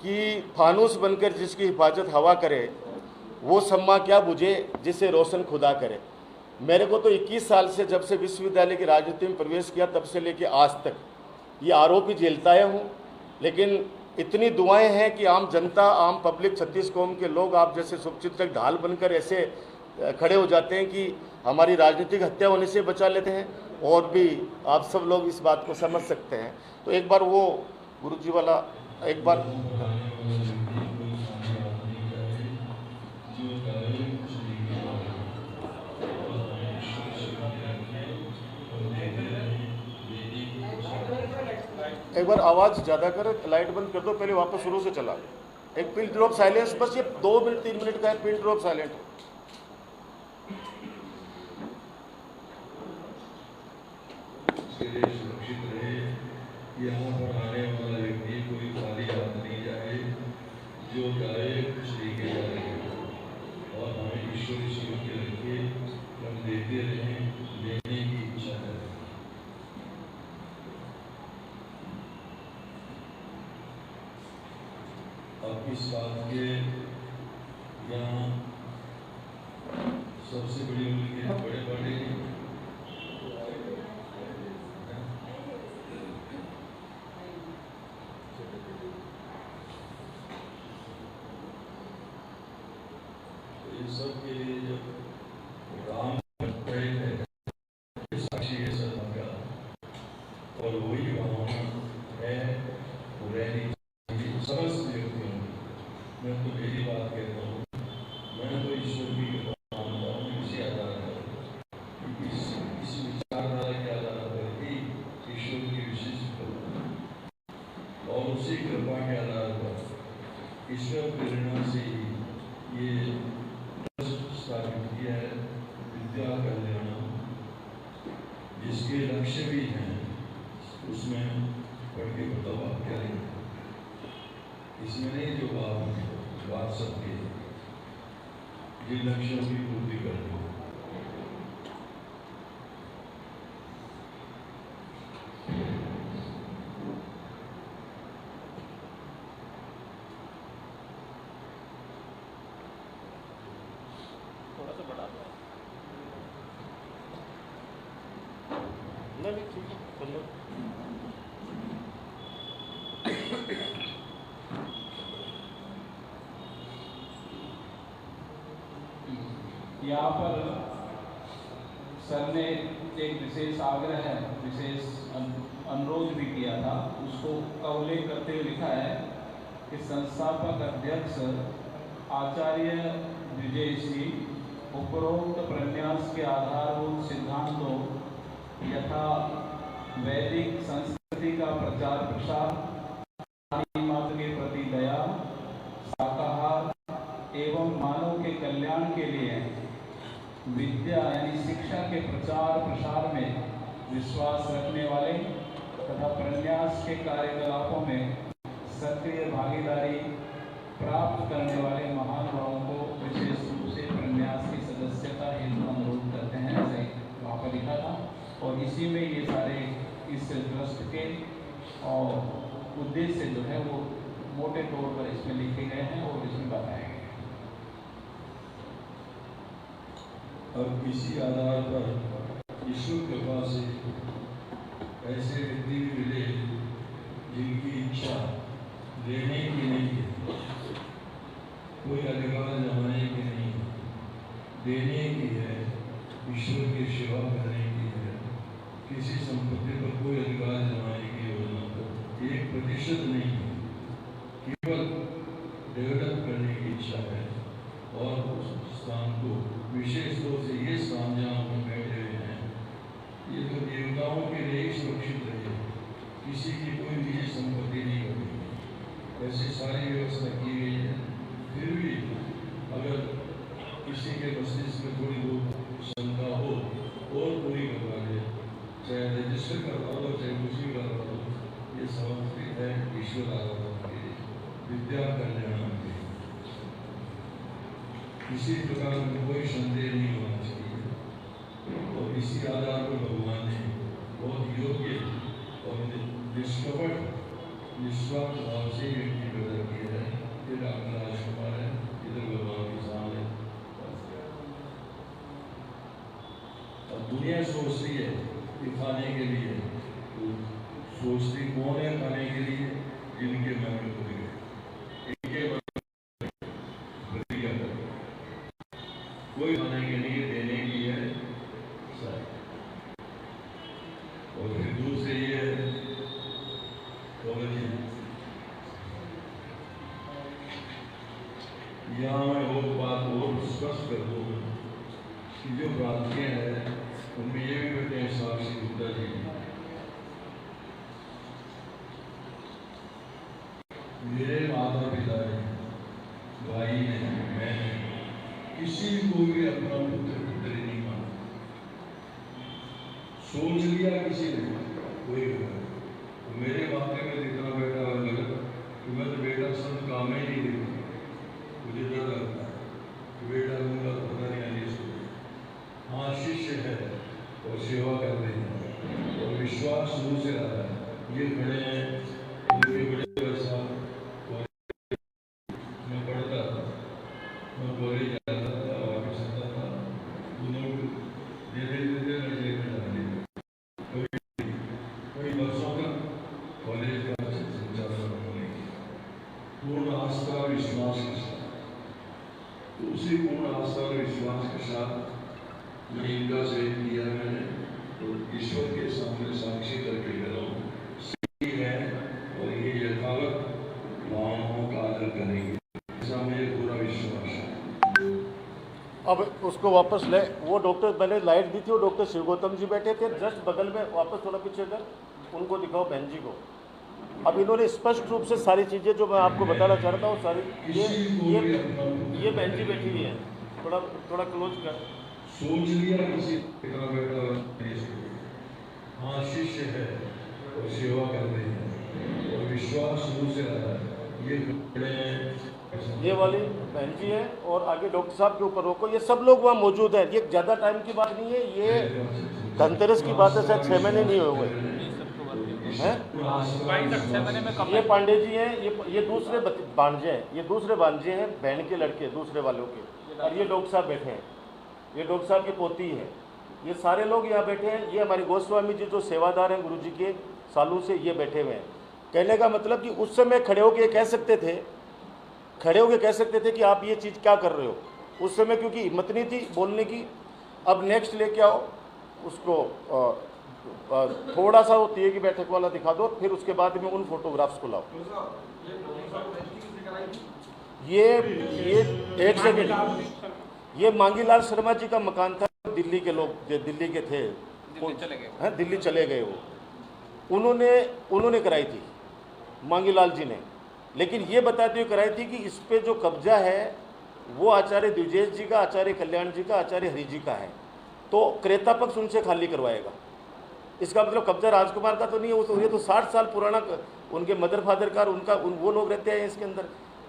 कि फानूस बनकर जिसकी हिफाजत हवा करे, वो सम्मा क्या बुझे जिसे रोशन खुदा करे। मेरे को तो 21 साल से, जब से विश्वविद्यालय की राजनीति में प्रवेश किया तब से लेके आज तक ये आरोप ही झेलता आया हूँ, लेकिन इतनी दुआएं हैं कि आम जनता, आम पब्लिक, 36 कौम के लोग आप जैसे शुभचिंतक ढाल बनकर ऐसे खड़े हो जाते हैं कि हमारी राजनीतिक हत्या होने से बचा लेते हैं। और भी आप सब लोग इस बात को समझ सकते हैं। तो एक बार वो गुरुजी वाला एक बार आवाज़ ज़्यादा कर, लाइट बंद कर दो, पहले वापस शुरू से चला। एक पिन ड्रॉप साइलेंस, बस ये 2 मिनट 3 मिनट का है, पिन ड्रॉप साइलेंट। सुरक्षित रहे, यहाँ पर आने वाला व्यक्ति कोई खाली हाथ नहीं जाए, जो जाए कुछ लेके जाए, और हमें ईश्वरी सोच के रखे, हम देते रहें, देने की इच्छा करें। अब इस बात के यहाँ सबसे बड़ी उम्र के बड़े बड़े सब के लिए जब राम साक्षी है सदा का, और वही वहाँ है, वो रहनी चाहिए समस्त व्यक्तियों में। मैं तो मेरी बात कहता हूँ, मैं तो ईश्वर की कृपा मानता हूँ, इसी आधार पर, इस विचारधारा के आधार पर ही ईश्वर की विशिष्ट कृपा, और उसी कृपा के आधार पर ईश्वर प्रेरणा से ही ये स्थापित किया है विद्या कल्याण, जिसके लक्ष्य भी हैं, उसमें पढ़ के बताओ आप क्या लिखा। इसमें नहीं जो बात सबके, जिन लक्ष्यों की पूर्ति कर दो। नहीं ठीक है, कर लो। यहाँ पर सर ने एक विशेष आग्रह है, विशेष अनुरोध भी किया था, उसको का उल्लेख करते हुए लिखा है कि संस्थापक अध्यक्ष आचार्य विजय सिंह उपरोक्त प्रन्यास के आधारभूत सिद्धांतों यथा वैदिक संस्कृति का प्रचार प्रसार, प्राणी मात्र के प्रति दया, शाकाहार एवं मानव के कल्याण के लिए विद्या यानी शिक्षा के प्रचार प्रसार में विश्वास रखने वाले तथा प्रन्यास के कार्यकलापों में सक्रिय भागीदारी प्राप्त करने वाले महानुभावों को विशेष रूप से प्रन्यास की सदस्यता हेतु अनुरोध करते हैं, ऐसे वहाँ पर लिखा था। और इसी में ये सारे इस ट्रस्ट के और उद्देश्य जो है वो मोटे तौर पर इसमें लिखे गए हैं और इसमें बताए गए हैं। अब इसी आधार पर ईश्वर कृपा से ऐसे व्यक्ति भी मिले जिनकी इच्छा देने की नहीं है, कोई अधिकार जमाने की नहीं है, देने की है, ईश्वर की सेवा करने की है, किसी संपत्ति पर कोई अधिकार जमाने की योजना 1% नहीं है, केवल डेवलप करने की इच्छा है। और उस स्थान को विशेष रूप से ये स्थान जहाँ हम बैठे हुए हैं, ये तो देवताओं के लिए ही सुरक्षित रहे, किसी की कोई निजी संपत्ति नहीं होगी, ऐसी सारी व्यवस्था की गई है। फिर भी अगर किसी के मस्तिष्क में थोड़ी बहुत शंका हो और पूरी करवा ले, चाहे रजिस्टर करवा लो चाहे कुछ भी करवा लो, ये समर्पित है ईश्वर आराधना के लिए, विद्या कल्याण के लिए। किसी प्रकार में कोई संदेह नहीं होना चाहिए। और इसी आधार पर भगवान ने बहुत योग्य और निष्कपट निस्वार्थ भाव से व्यक्ति पैदा किया है। ये डॉक्टर राजकुमार है, इधर भगवान के सामने। अब दुनिया सोचती है कि खाने के लिए, तो सोचती कौन है खाने के लिए? जिनके मन में खुद गए, इनके कोई खाने के लिए देने की है सर। और फिर दूसरे ये यहाँ मैं वो बात और स्पष्ट कर दूँ कि जो भ्रांतियाँ हैं उनमें ये भी बैठे हैं साक्षी गुप्ता जी, मेरे माता पिता ने, भाई ने, मैंने किसी को भी अपना पुत्र पुत्री नहीं माना। सोच लिया किसी ने, कोई तो मेरे माथे में जितना बेटा और गलत कि मैं तो बेटा सब काम ही नहीं देखूँ, मुझे डर लगता है कि बेटा दूंगा तो पता नहीं आने से। हाँ, शिष्य है और सेवा कर रहे हैं और विश्वास शुरू से रहा है। ये खड़े हैं, उनके बड़े वैसा और मैं पढ़ता था, मैं बोले जाता था, वापस आता था, दोनों धीरे धीरे नजर में डाले। कई वर्षों तक कॉलेज का संचालन होने की पूर्ण आस्था विश्वास के साथ, तो उसी पूर्ण आस्था और विश्वास के साथ मैं इनका चयन किया मैंने, तो ईश्वर के सामने साक्षी करके कह रहा हूँ सही है और ये यथावत भावनाओं का आदर करेंगे, ऐसा मुझे पूरा विश्वास है। अब उसको वापस ले, वो डॉक्टर मैंने लाइट दी थी, वो डॉक्टर शिव गौतम जी बैठे थे जस्ट बगल में, वापस थोड़ा पीछे कर, उनको दिखाओ बहन जी को। अब इन्होंने स्पष्ट रूप से सारी चीज़ें जो मैं आपको बताना चाह रहा था वो सारी, ये बहन जी बैठी हुई है, थोड़ा क्लोज कर। सोच लिया किसी का बेटा, हाँ शिष्य है और सेवा कर रहे हैं और विश्वास शुरू से रहा है। ये खड़े हैं, ये वाली बहन जी है और आगे डॉक्टर साहब के ऊपर रोको, ये सब लोग वहाँ मौजूद हैं। ये ज़्यादा टाइम की बात नहीं है, ये धनतेरस की बात है, शायद 6 महीने नहीं हुए हुए हैं। ये पांडे जी हैं, ये दूसरे भांजे हैं, ये दूसरे भांजे हैं बहन के लड़के, दूसरे वालों के। और ये डॉक्टर साहब बैठे हैं, ये डॉक्टर साहब की पोती है। ये सारे लोग यहाँ बैठे हैं, ये हमारे गोस्वामी जी जो सेवादार हैं गुरु जी के सालों से, ये बैठे हुए हैं। कहने का मतलब कि उस समय खड़े होकर कह सकते थे कि आप ये चीज़ क्या कर रहे हो, उस समय क्योंकि हिम्मत नहीं थी बोलने की। अब नेक्स्ट लेके आओ उसको, थोड़ा सा वो तीये की बैठक वाला दिखा दो, फिर उसके बाद में उन फोटोग्राफ्स को लाओ। ये एक सेकंड, ये मांगीलाल शर्मा जी का मकान था, दिल्ली के लोग, दिल्ली के थे, दिल्ली चले गए वो, उन्होंने कराई थी मांगीलाल जी ने, लेकिन ये बताते हुए कराई थी कि इस पे जो कब्जा है वो आचार्य द्विजेश जी का, आचार्य कल्याण जी का, आचार्य हरि जी का है, तो क्रेता पक्ष उनसे खाली करवाएगा। इसका मतलब कब्जा राजकुमार का तो नहीं है, ये तो 60 साल पुराना उनके मदर फादर का, वो लोग रहते हैं इसके अंदर।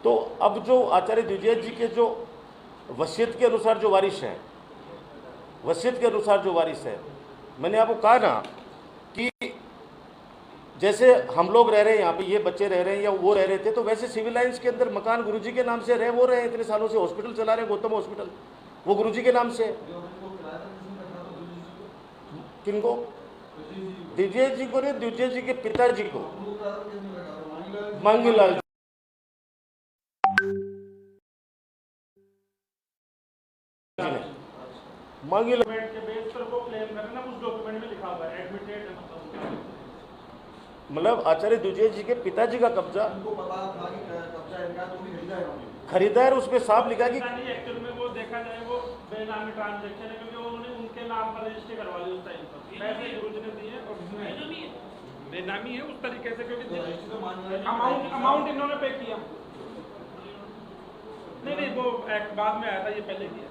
तो अब जो आचार्य द्विजेश जी के जो वसीयत के अनुसार जो वारिस हैं, मैंने आपको कहा ना कि जैसे हम लोग रह रहे हैं यहाँ पे, ये बच्चे रह रहे हैं या वो रह रहे थे, तो वैसे सिविल लाइन्स के अंदर मकान गुरुजी के नाम से रहे, वो रहे इतने सालों से, हॉस्पिटल चला रहे हैं गौतम हॉस्पिटल, वो गुरुजी के नाम से। किनको? द्विजेश जी को नहीं, द्विजेश जी के पिताजी को, मांगीलाल जी। मांगीलाल के बेस पर वो क्लेम करना, उस डॉक्यूमेंट में लिखा हुआ है एडमिटेड, मतलब आचार्य द्विजेश जी के पिताजी का कब्जा, उनको पता था कि कब्जा इनका, तो भी खरीदा है, उसमें साफ लिखा कि एक्चुअल में वो देखा जाए वो बेनामी ट्रांजैक्शन है, क्योंकि उन्होंने उनके नाम पर रजिस्टर करवा ली उस टाइम पर, पैसे गुरुजी ने दिए और बेनामी है उस तरीके से, क्योंकि अमाउंट इन्होंने पे किया। नहीं वो एक बाद में आया था, ये पहले किया,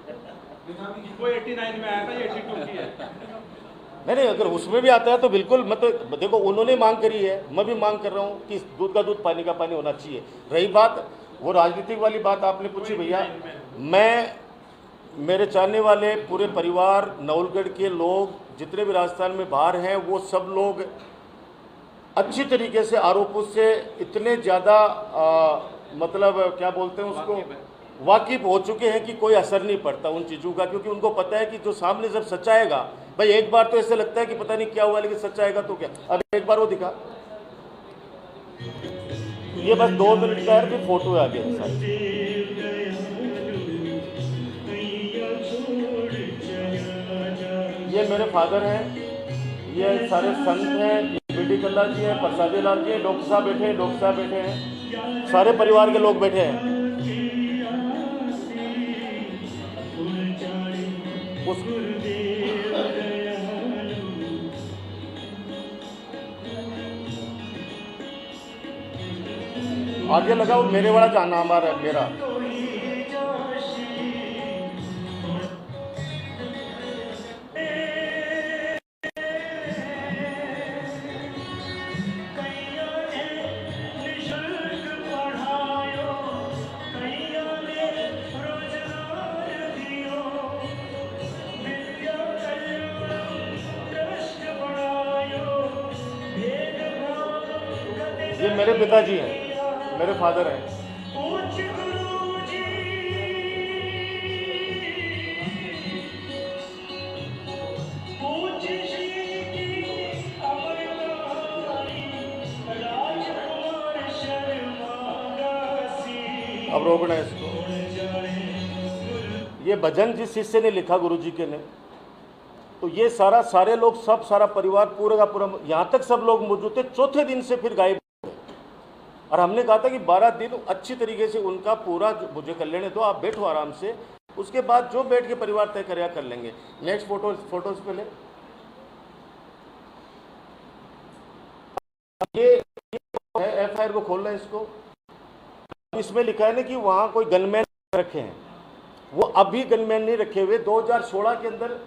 वो 89 में आया था, ये 82 की है। नहीं, अगर उसमें भी आता है तो बिल्कुल, मतलब देखो उन्होंने मांग करी है, मैं भी मांग कर रहा हूँ कि दूध का दूध पानी का पानी होना चाहिए। रही बात वो राजनीतिक वाली बात आपने पूछी, भैया मेरे चाहने वाले पूरे परिवार, नवलगढ़ के लोग जितने भी राजस्थान में बाहर हैं, वो सब लोग अच्छी तरीके से आरोपों से इतने ज़्यादा मतलब क्या बोलते हैं उसको, वाकिफ हो चुके हैं कि कोई असर नहीं पड़ता उन चीज़ों का, क्योंकि उनको पता है कि जो सामने जब सच आएगा, भाई एक बार तो ऐसे लगता है कि पता नहीं क्या हुआ, लेकिन सच आएगा तो क्या। अब एक बार वो दिखा, ये बस 2 मिनट का है, फिर फोटो आ गया सारी। ये मेरे फादर हैं, ये सारे संत हैं, बीडी कल्ला जी हैं, प्रसादी लाल जी हैं, डॉक्टर साहब बैठे हैं, सारे परिवार के लोग बैठे हैं। आगे लगाओ, मेरे वाला जाना हमारा मेरा। ये मेरे पिताजी हैं, मेरे फादर हैं। अब रोकना है इसको। ये भजन जिस शिष्य ने लिखा गुरुजी के ने, तो ये सारे लोग, सारा परिवार पूरा का पूरा यहाँ तक सब लोग मौजूद थे। चौथे दिन से फिर गायब, और हमने कहा था कि 12 दिन अच्छी तरीके से उनका पूरा मुझे कर लेने दो, आप बैठो आराम से, उसके बाद जो बैठ के परिवार तय करेगा कर लेंगे। नेक्स्ट फोटोज पे ले। ये है FIR को खोलना है इसको। इसमें लिखा है ना कि वहाँ कोई गनमैन रखे हैं, वो अभी गनमैन नहीं रखे हुए। 2016 के अंदर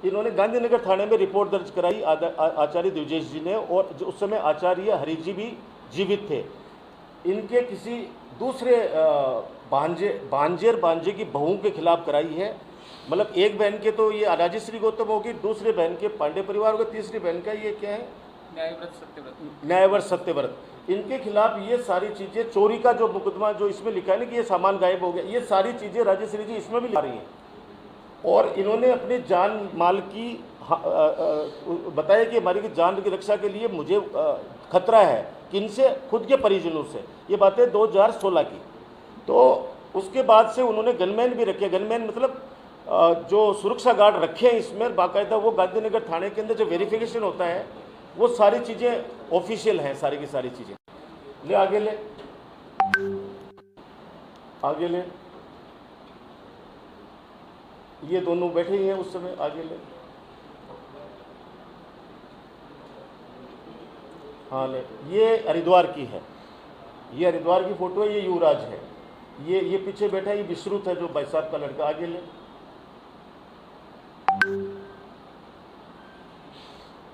इन्होंने गांधीनगर थाने में रिपोर्ट दर्ज कराई आचार्य द्विजेश जी ने, और उस समय आचार्य हरि जी भी जीवित थे। इनके किसी दूसरे भांजे की बहू के खिलाफ कराई है। मतलब एक बहन के तो ये राजश्री गौतम होगी, दूसरे बहन के पांडे परिवार होगा, तीसरी बहन का ये क्या है, न्यायव्रत सत्यव्रत। इनके खिलाफ ये सारी चीज़ें, चोरी का जो मुकदमा जो इसमें लिखा है ना कि ये सामान गायब हो गया, ये सारी चीज़ें राजश्री जी इसमें भी ला रही हैं। और इन्होंने अपने जान माल की बताया कि हमारी जान की रक्षा के लिए मुझे खतरा है किनसे, खुद के परिजनों से। ये बातें 2016 की। तो उसके बाद से उन्होंने गनमैन भी रखे। गनमैन मतलब जो सुरक्षा गार्ड रखे हैं इसमें बाकायदा, वो गांधीनगर थाने के अंदर जो वेरिफिकेशन होता है वो सारी चीज़ें ऑफिशियल हैं, सारी की सारी चीज़ें। ले आगे ले, आगे ले, ये दोनों बैठे ही हैं उस समय, आगे ले, हाँ ले, ये हरिद्वार की है, ये हरिद्वार की फोटो है, ये युवराज है, ये पीछे बैठा है, ये विश्रुत है जो भाई साहब का लड़का। आगे ले,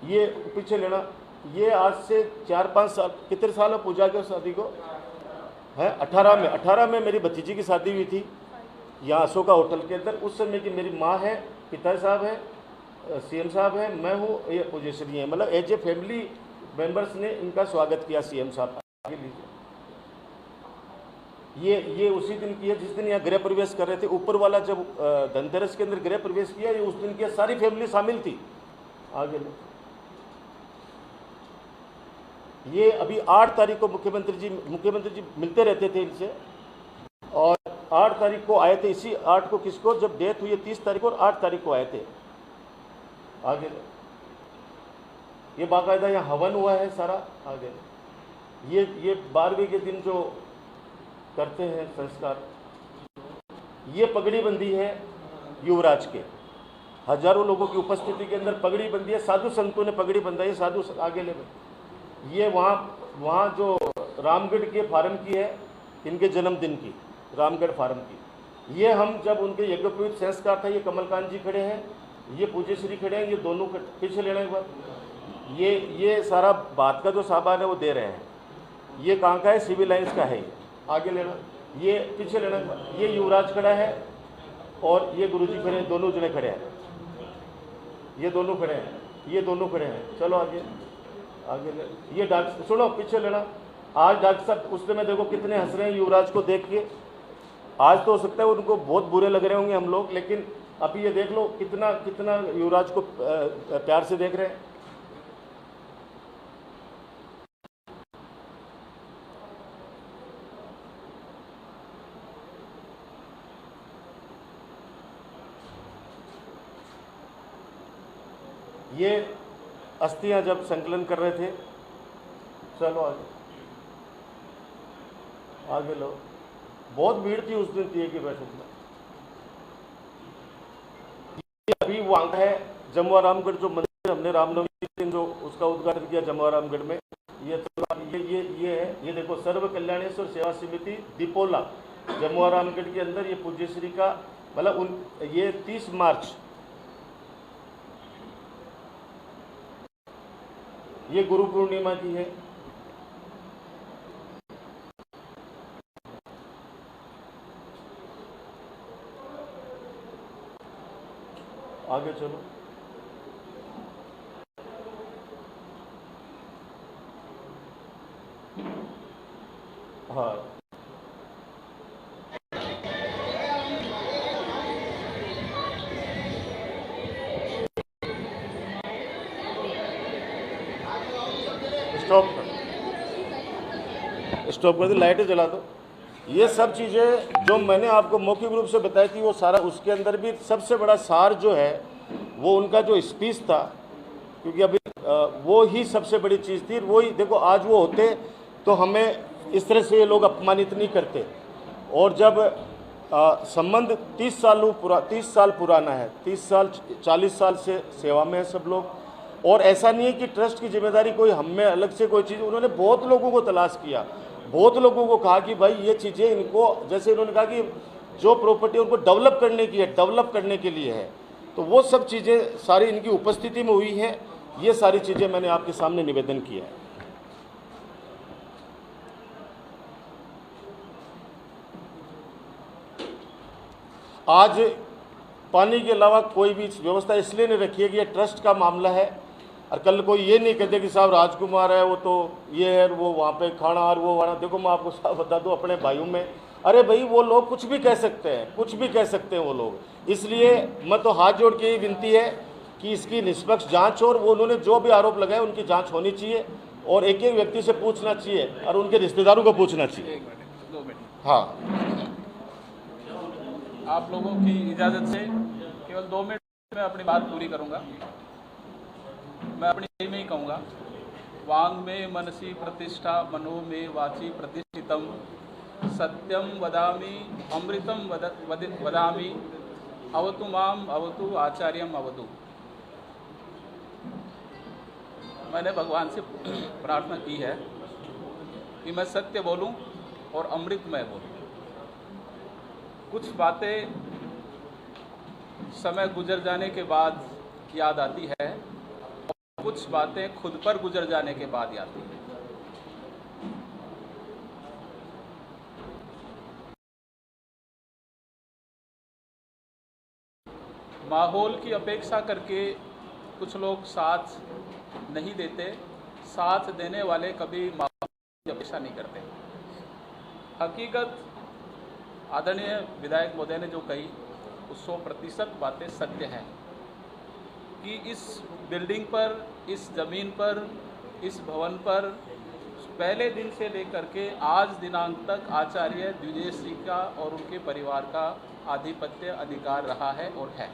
ये पीछे लेना, ये आज से 4-5 साल, कितने साल है पूजा के शादी को है? 18 में मेरी भतीजी की शादी हुई थी यहाँ अशोका होटल के अंदर। उस समय की मेरी माँ है, पिता साहब है, सीएम साहब है, मैं हूँ, ये पोजीशन है, मतलब एज ए फैमिली मेंबर्स ने इनका स्वागत किया सीएम साहब। आगे लीजिए, ये उसी दिन की है जिस दिन यहाँ गृह प्रवेश कर रहे थे। ऊपर वाला जब धनतेरस के अंदर गृह प्रवेश किया, ये उस दिन की सारी फैमिली शामिल थी। आगे ले, ये अभी 8 तारीख को मुख्यमंत्री जी मिलते रहते थे इनसे, और 8 तारीख को आए थे। इसी 8 को किसको, जब डेथ हुई है 30 तारीख को, और 8 तारीख को आए थे। आगे ये बाकायदा यहाँ हवन हुआ है सारा। आगे ये 12वीं के दिन जो करते हैं संस्कार, ये पगड़ी बंदी है युवराज के, हजारों लोगों की उपस्थिति के अंदर पगड़ी बंदी है, साधु संतों ने पगड़ी बंधाई है। साधु आगे ले, ये वहाँ जो रामगढ़ के फार्म की है, इनके जन्मदिन की, रामगढ़ फार्म की। ये हम जब उनके यज्ञोपवीत संस्कार था, ये कमलकांत जी खड़े हैं, ये पूज्य श्री खड़े हैं, ये दोनों पीछे लेने के बाद ये सारा बात का जो सामान है वो दे रहे हैं। ये कहाँ का है? सिविल लाइन्स का है। ये आगे लेना, ये पीछे लेना, ये युवराज खड़ा है और ये गुरुजी खड़े हैं, दोनों जने खड़े हैं, ये दोनों खड़े हैं, ये दोनों खड़े हैं। चलो आगे, आगे ले, ये डॉक्टर सुनो, पीछे लेना। आज डॉक्टर साहब उस समय देखो कितने हंस रहे हैं युवराज को देख के। आज तो हो सकता है उनको बहुत बुरे लग रहे होंगे हम लोग, लेकिन अभी ये देख लो कितना युवराज को प्यार से देख रहे हैं। ये अस्थियां जब संकलन कर रहे थे। चलो आगे लो, बहुत भीड़ थी उस दिन की बैठक में। ये अभी वहाँ है जमुआ रामगढ़ जो मंदिर हमने रामनवमी के दिन जो उसका उद्घाटन किया जमुआ रामगढ़ में। ये है, ये देखो सर्व कल्याणेश्वर सेवा समिति दीपोला जमुआ रामगढ़ के अंदर, ये पूज्य श्री का मतलब ये 30 मार्च, ये गुरु पूर्णिमा की है। आगे चलो, हाँ स्टॉप कर दो, लाइटें जला दो। ये सब चीज़ें जो मैंने आपको मौखिक रूप से बताई थी वो सारा, उसके अंदर भी सबसे बड़ा सार जो है वो उनका जो स्पीच था, क्योंकि अभी वो ही सबसे बड़ी चीज़ थी। वो ही देखो, आज वो होते तो हमें इस तरह से ये लोग अपमानित नहीं करते। और जब संबंध 30 साल पुराना है, 30 साल 40 साल से सेवा में है सब लोग, और ऐसा नहीं है कि ट्रस्ट की जिम्मेदारी कोई हमें अलग से कोई चीज़, उन्होंने बहुत लोगों को तलाश किया, बहुत लोगों को कहा कि भाई ये चीज़ें इनको, जैसे उन्होंने कहा कि जो प्रॉपर्टी उनको डेवलप करने की है, डेवलप करने के लिए है, तो वो सब चीज़ें सारी इनकी उपस्थिति में हुई हैं। ये सारी चीज़ें मैंने आपके सामने निवेदन किया है। आज पानी के अलावा कोई भी व्यवस्था इसलिए नहीं रखी है कि ये ट्रस्ट का मामला है, और कल कोई ये नहीं कहते कि साहब राजकुमार है वो तो ये है, वो वहाँ पे खाना और वो वाना। देखो मैं आपको साफ बता दूँ अपने भाइयों में, अरे भाई वो लोग कुछ भी कह सकते हैं, कुछ भी कह सकते हैं वो लोग। इसलिए मैं तो हाथ जोड़ के ही विनती है कि इसकी निष्पक्ष जांच हो और वो उन्होंने जो भी आरोप लगाए उनकी जांच होनी चाहिए और एक एक व्यक्ति से पूछना चाहिए और उनके रिश्तेदारों को पूछना चाहिए। 1 मिनट 2 मिनट हाँ, आप लोगों की इजाज़त से केवल 2 मिनट में अपनी बात पूरी करूंगा। मैं अपनी यही में ही कहूँगा, वांग में मनसी प्रतिष्ठा मनो में वाची प्रतिष्ठितम सत्यम वदामि अमृतम वदामि अवतु माम अवतु आचार्यम अवतु। मैंने भगवान से प्रार्थना की है कि मैं सत्य बोलूं और अमृतमय बोलूं। कुछ बातें समय गुजर जाने के बाद याद आती है और कुछ बातें खुद पर गुजर जाने के बाद याद आती है। माहौल की अपेक्षा करके कुछ लोग साथ नहीं देते, साथ देने वाले कभी माहौल की अपेक्षा नहीं करते। हकीकत आदरणीय विधायक महोदय ने जो कही वो 100% बातें सत्य हैं कि इस बिल्डिंग पर, इस ज़मीन पर, इस भवन पर पहले दिन से लेकर के आज दिनांक तक आचार्य द्विजेश जी का और उनके परिवार का आधिपत्य अधिकार रहा है और है।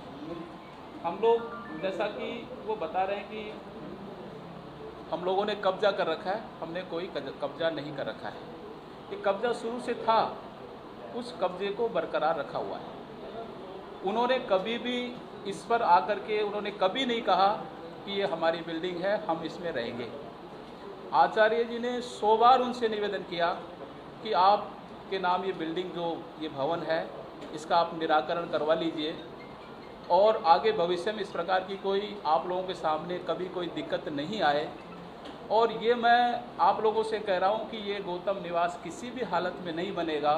हम लोग जैसा कि वो बता रहे हैं कि हम लोगों ने कब्जा कर रखा है, हमने कोई कब्जा नहीं कर रखा है। ये कब्जा शुरू से था, उस कब्जे को बरकरार रखा हुआ है। उन्होंने कभी भी इस पर आकर के उन्होंने कभी नहीं कहा कि ये हमारी बिल्डिंग है, हम इसमें रहेंगे। आचार्य जी ने 100 बार उनसे निवेदन किया कि आपके नाम ये बिल्डिंग जो ये भवन है इसका आप निराकरण करवा लीजिए और आगे भविष्य में इस प्रकार की कोई आप लोगों के सामने कभी कोई दिक्कत नहीं आए। और ये मैं आप लोगों से कह रहा हूँ कि ये गौतम निवास किसी भी हालत में नहीं बनेगा,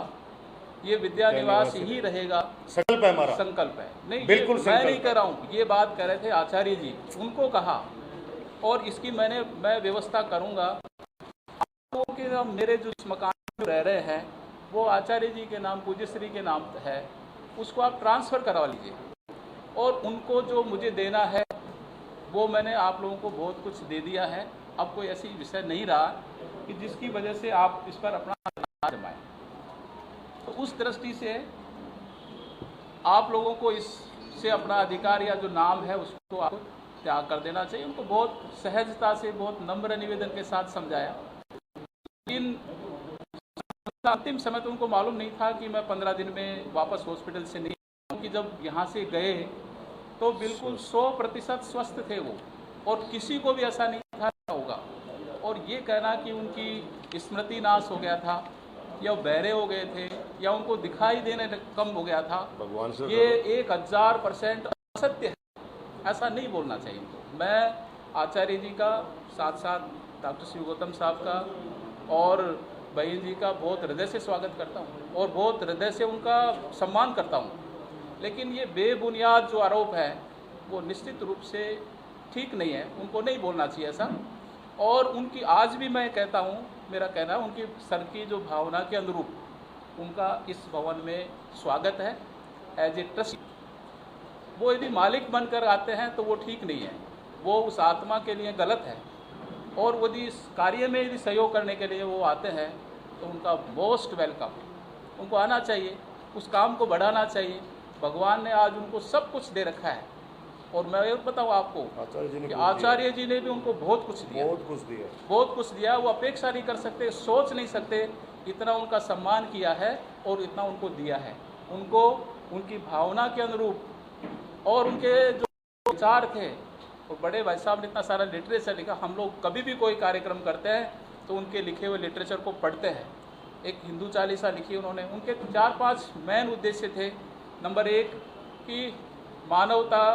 ये विद्या निवास ही रहेगा। संकल्प है हमारा, संकल्प है। नहीं, बिल्कुल मैं नहीं कह रहा हूँ, ये बात कह रहे थे आचार्य जी, उनको कहा और इसकी मैं व्यवस्था करूँगा। आप लोगों के मेरे जो इस मकान में रह रहे हैं वो आचार्य जी के नाम, पूज्य श्री के नाम है, उसको आप ट्रांसफ़र करवा लीजिए और उनको जो मुझे देना है वो मैंने आप लोगों को बहुत कुछ दे दिया है। अब कोई ऐसी विषय नहीं रहा कि जिसकी वजह से आप इस पर अपना जमाएं। तो उस दृष्टि से आप लोगों को इससे अपना अधिकार या जो नाम है उसको आपको त्याग कर देना चाहिए। उनको बहुत सहजता से, बहुत नम्र निवेदन के साथ समझाया। लेकिन अंतिम समय तो उनको मालूम नहीं था कि मैं 15 दिन में वापस हॉस्पिटल से नहीं, क्योंकि जब यहाँ से गए तो बिल्कुल 100% स्वस्थ थे वो और किसी को भी ऐसा नहीं था होगा। और ये कहना कि उनकी स्मृति नाश हो गया था या वो बहरे हो गए थे या उनको दिखाई देने कम हो गया था, भगवान से ये 1000% असत्य है। ऐसा नहीं बोलना चाहिए उनको। मैं आचार्य जी का, साथ साथ डॉक्टर श्री गौतम साहब का और बहन जी का बहुत हृदय से स्वागत करता हूँ और बहुत हृदय से उनका सम्मान करता हूँ। लेकिन ये बेबुनियाद जो आरोप है वो निश्चित रूप से ठीक नहीं है, उनको नहीं बोलना चाहिए ऐसा। और उनकी आज भी मैं कहता हूँ, मेरा कहना है उनकी सर की जो भावना के अनुरूप उनका इस भवन में स्वागत है एज ए ट्रस्ट। वो यदि मालिक बनकर आते हैं तो वो ठीक नहीं है, वो उस आत्मा के लिए गलत है। और यदि इस कार्य में यदि सहयोग करने के लिए वो आते हैं तो उनका मोस्ट वेलकम, उनको आना चाहिए, उस काम को बढ़ाना चाहिए। भगवान ने आज उनको सब कुछ दे रखा है। और मैं ये बताऊँ आपको कि आचार्य जी ने भी उनको बहुत कुछ दिया, बहुत कुछ दिया। वो अपेक्षा नहीं कर सकते, सोच नहीं सकते, इतना उनका सम्मान किया है और इतना उनको दिया है। उनको उनकी भावना के अनुरूप और उनके जो विचार थे, और बड़े भाई साहब ने इतना सारा लिटरेचर लिखा। हम लोग कभी भी कोई कार्यक्रम करते हैं तो उनके लिखे हुए लिटरेचर को पढ़ते हैं। एक हिंदू चालीसा लिखी उन्होंने, उनके 4-5 मेन उद्देश्य थे। नंबर 1 कि मानवता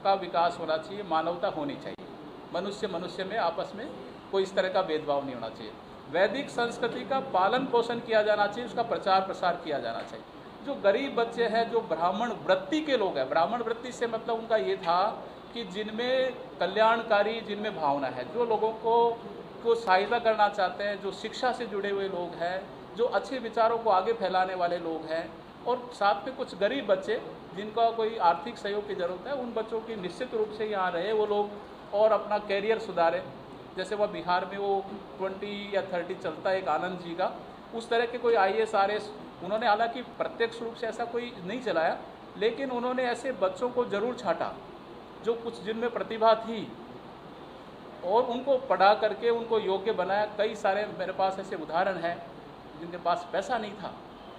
का विकास होना चाहिए, मानवता होनी चाहिए, मनुष्य में आपस में कोई इस तरह का भेदभाव नहीं होना चाहिए। वैदिक संस्कृति का पालन पोषण किया जाना चाहिए, उसका प्रचार प्रसार किया जाना चाहिए। जो गरीब बच्चे हैं, जो ब्राह्मण वृत्ति के लोग हैं, ब्राह्मण वृत्ति से मतलब उनका ये था कि जिनमें कल्याणकारी, जिनमें भावना है, जो लोगों को सहायता करना चाहते हैं, जो शिक्षा से जुड़े हुए लोग हैं, जो अच्छे विचारों को आगे फैलाने वाले लोग हैं, और साथ में कुछ गरीब बच्चे जिनका कोई आर्थिक सहयोग की ज़रूरत है, उन बच्चों की निश्चित रूप से यहाँ रहे वो लोग और अपना कैरियर सुधारें। जैसे वह बिहार में वो 20 या 30 चलता है एक आनंद जी का, उस तरह के कोई IAS RS उन्होंने हालांकि प्रत्यक्ष रूप से ऐसा कोई नहीं चलाया, लेकिन उन्होंने ऐसे बच्चों को ज़रूर छांटा जो कुछ जिनमें प्रतिभा थी और उनको पढ़ा करके उनको योग्य बनाया। कई सारे मेरे पास ऐसे उदाहरण हैं जिनके पास पैसा नहीं था,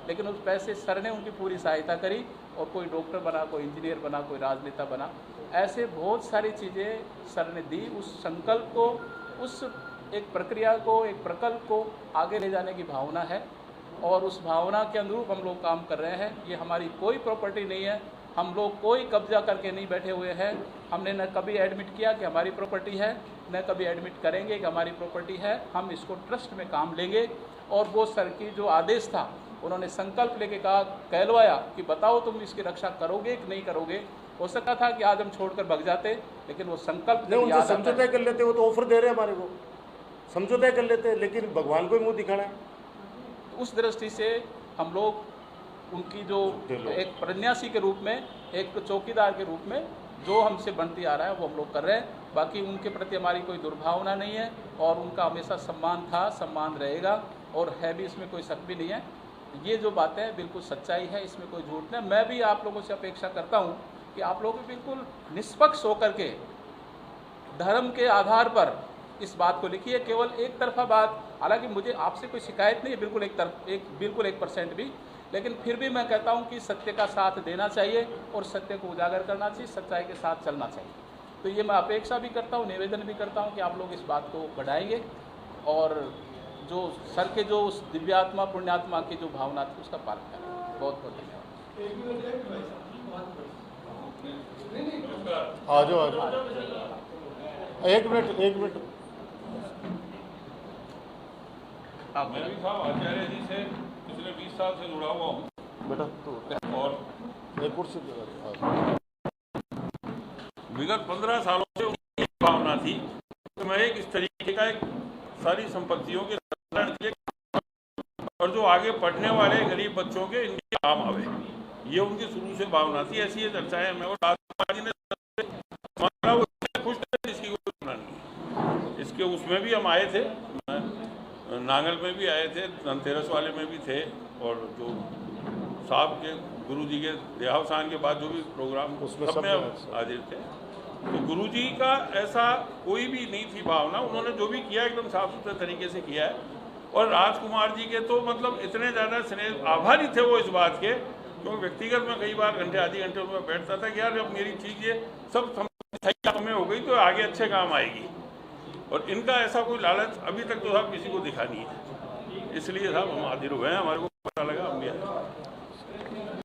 लेकिन उस पैसे सर ने उनकी पूरी सहायता करी और कोई डॉक्टर बना, कोई इंजीनियर बना, कोई राजनेता बना। ऐसे बहुत सारी चीज़ें सर ने दी। उस संकल्प को, उस एक प्रक्रिया को, एक प्रकल्प को आगे ले जाने की भावना है और उस भावना के अनुरूप हम लोग काम कर रहे हैं। ये हमारी कोई प्रॉपर्टी नहीं है, हम लोग कोई कब्जा करके नहीं बैठे हुए हैं। हमने न कभी एडमिट किया कि हमारी प्रॉपर्टी है, न कभी एडमिट करेंगे कि हमारी प्रॉपर्टी है। हम इसको ट्रस्ट में काम लेंगे और वो सर की जो आदेश था, उन्होंने संकल्प लेके कहा, कहलवाया कि बताओ तुम इसकी रक्षा करोगे कि नहीं करोगे। हो सकता था कि आज हम छोड़कर भग जाते, लेकिन वो संकल्प नहीं, उनसे समझौता कर लेते। वो तो ऑफर दे रहे हैं हमारे को, समझौता कर लेते, लेकिन भगवान को ही मुँह दिखाना है। उस दृष्टि से हम लोग उनकी जो एक प्रन्यासी के रूप में, एक चौकीदार के रूप में जो हमसे बनती आ रहा है वो हम लोग कर रहे हैं। बाकी उनके प्रति हमारी कोई दुर्भावना नहीं है और उनका हमेशा सम्मान था, सम्मान रहेगा और है भी, इसमें कोई शक भी नहीं है। ये जो बातें हैं बिल्कुल सच्चाई है, इसमें कोई झूठ नहीं। मैं भी आप लोगों से अपेक्षा करता हूँ कि आप लोग बिल्कुल निष्पक्ष होकर के धर्म के आधार पर इस बात को लिखिए। केवल एक तरफा बात, हालांकि मुझे आपसे कोई शिकायत नहीं है बिल्कुल 1% भी, लेकिन फिर भी मैं कहता हूं कि सत्य का साथ देना चाहिए और सत्य को उजागर करना चाहिए, सच्चाई के साथ चलना चाहिए। तो ये मैं अपेक्षा भी करता हूं, निवेदन भी करता हूं कि आप लोग इस बात को बढ़ाएंगे और जो सर के जो उस दिव्यात्मा पुण्यात्मा की जो भावना थी उसका पालन करेंगे। बहुत बहुत धन्यवाद। आ जाओ। 1 मिनट। मैं भी साहब आचार्य जी से पिछले 20 साल से जुड़ा हुआ हूँ बेटा, तो और एक कुर्सी विगत 15 सालों से उनकी भावना थी कि मैं इस तरीके का एक सारी संपत्तियों के संरक्षण के लिए और जो आगे पढ़ने वाले गरीब बच्चों के इनके काम आवे, ये उनकी शुरू से भावना थी। ऐसी ये चर्चाएं मैं और राजकुमार जी ने खुश थे, इसकी कोई तुलना नहीं। इसके उसमें भी हम आए थे, नांगल में भी आए थे, धनतेरस वाले में भी थे और जो साहब के गुरु जी के देहावसान के बाद जो भी प्रोग्राम उसमें सब में हाजिर थे। तो गुरु जी का ऐसा कोई भी नहीं थी भावना, उन्होंने जो भी किया एकदम साफ सुथरे तरीके से किया है। और राजकुमार जी के तो मतलब इतने ज़्यादा स्नेह आभारी थे वो इस बात के, क्योंकि व्यक्तिगत में कई बार घंटे आधे घंटे उनमें बैठता था कि यार अब मेरी चीज़ ये सब सही में हो गई तो आगे अच्छे काम आएगी। और इनका ऐसा कोई लालच अभी तक तो साहब किसी को दिखा नहीं है, इसलिए साहब हम हाजिर हुए हैं, हमारे को पता लगा हम भी आए।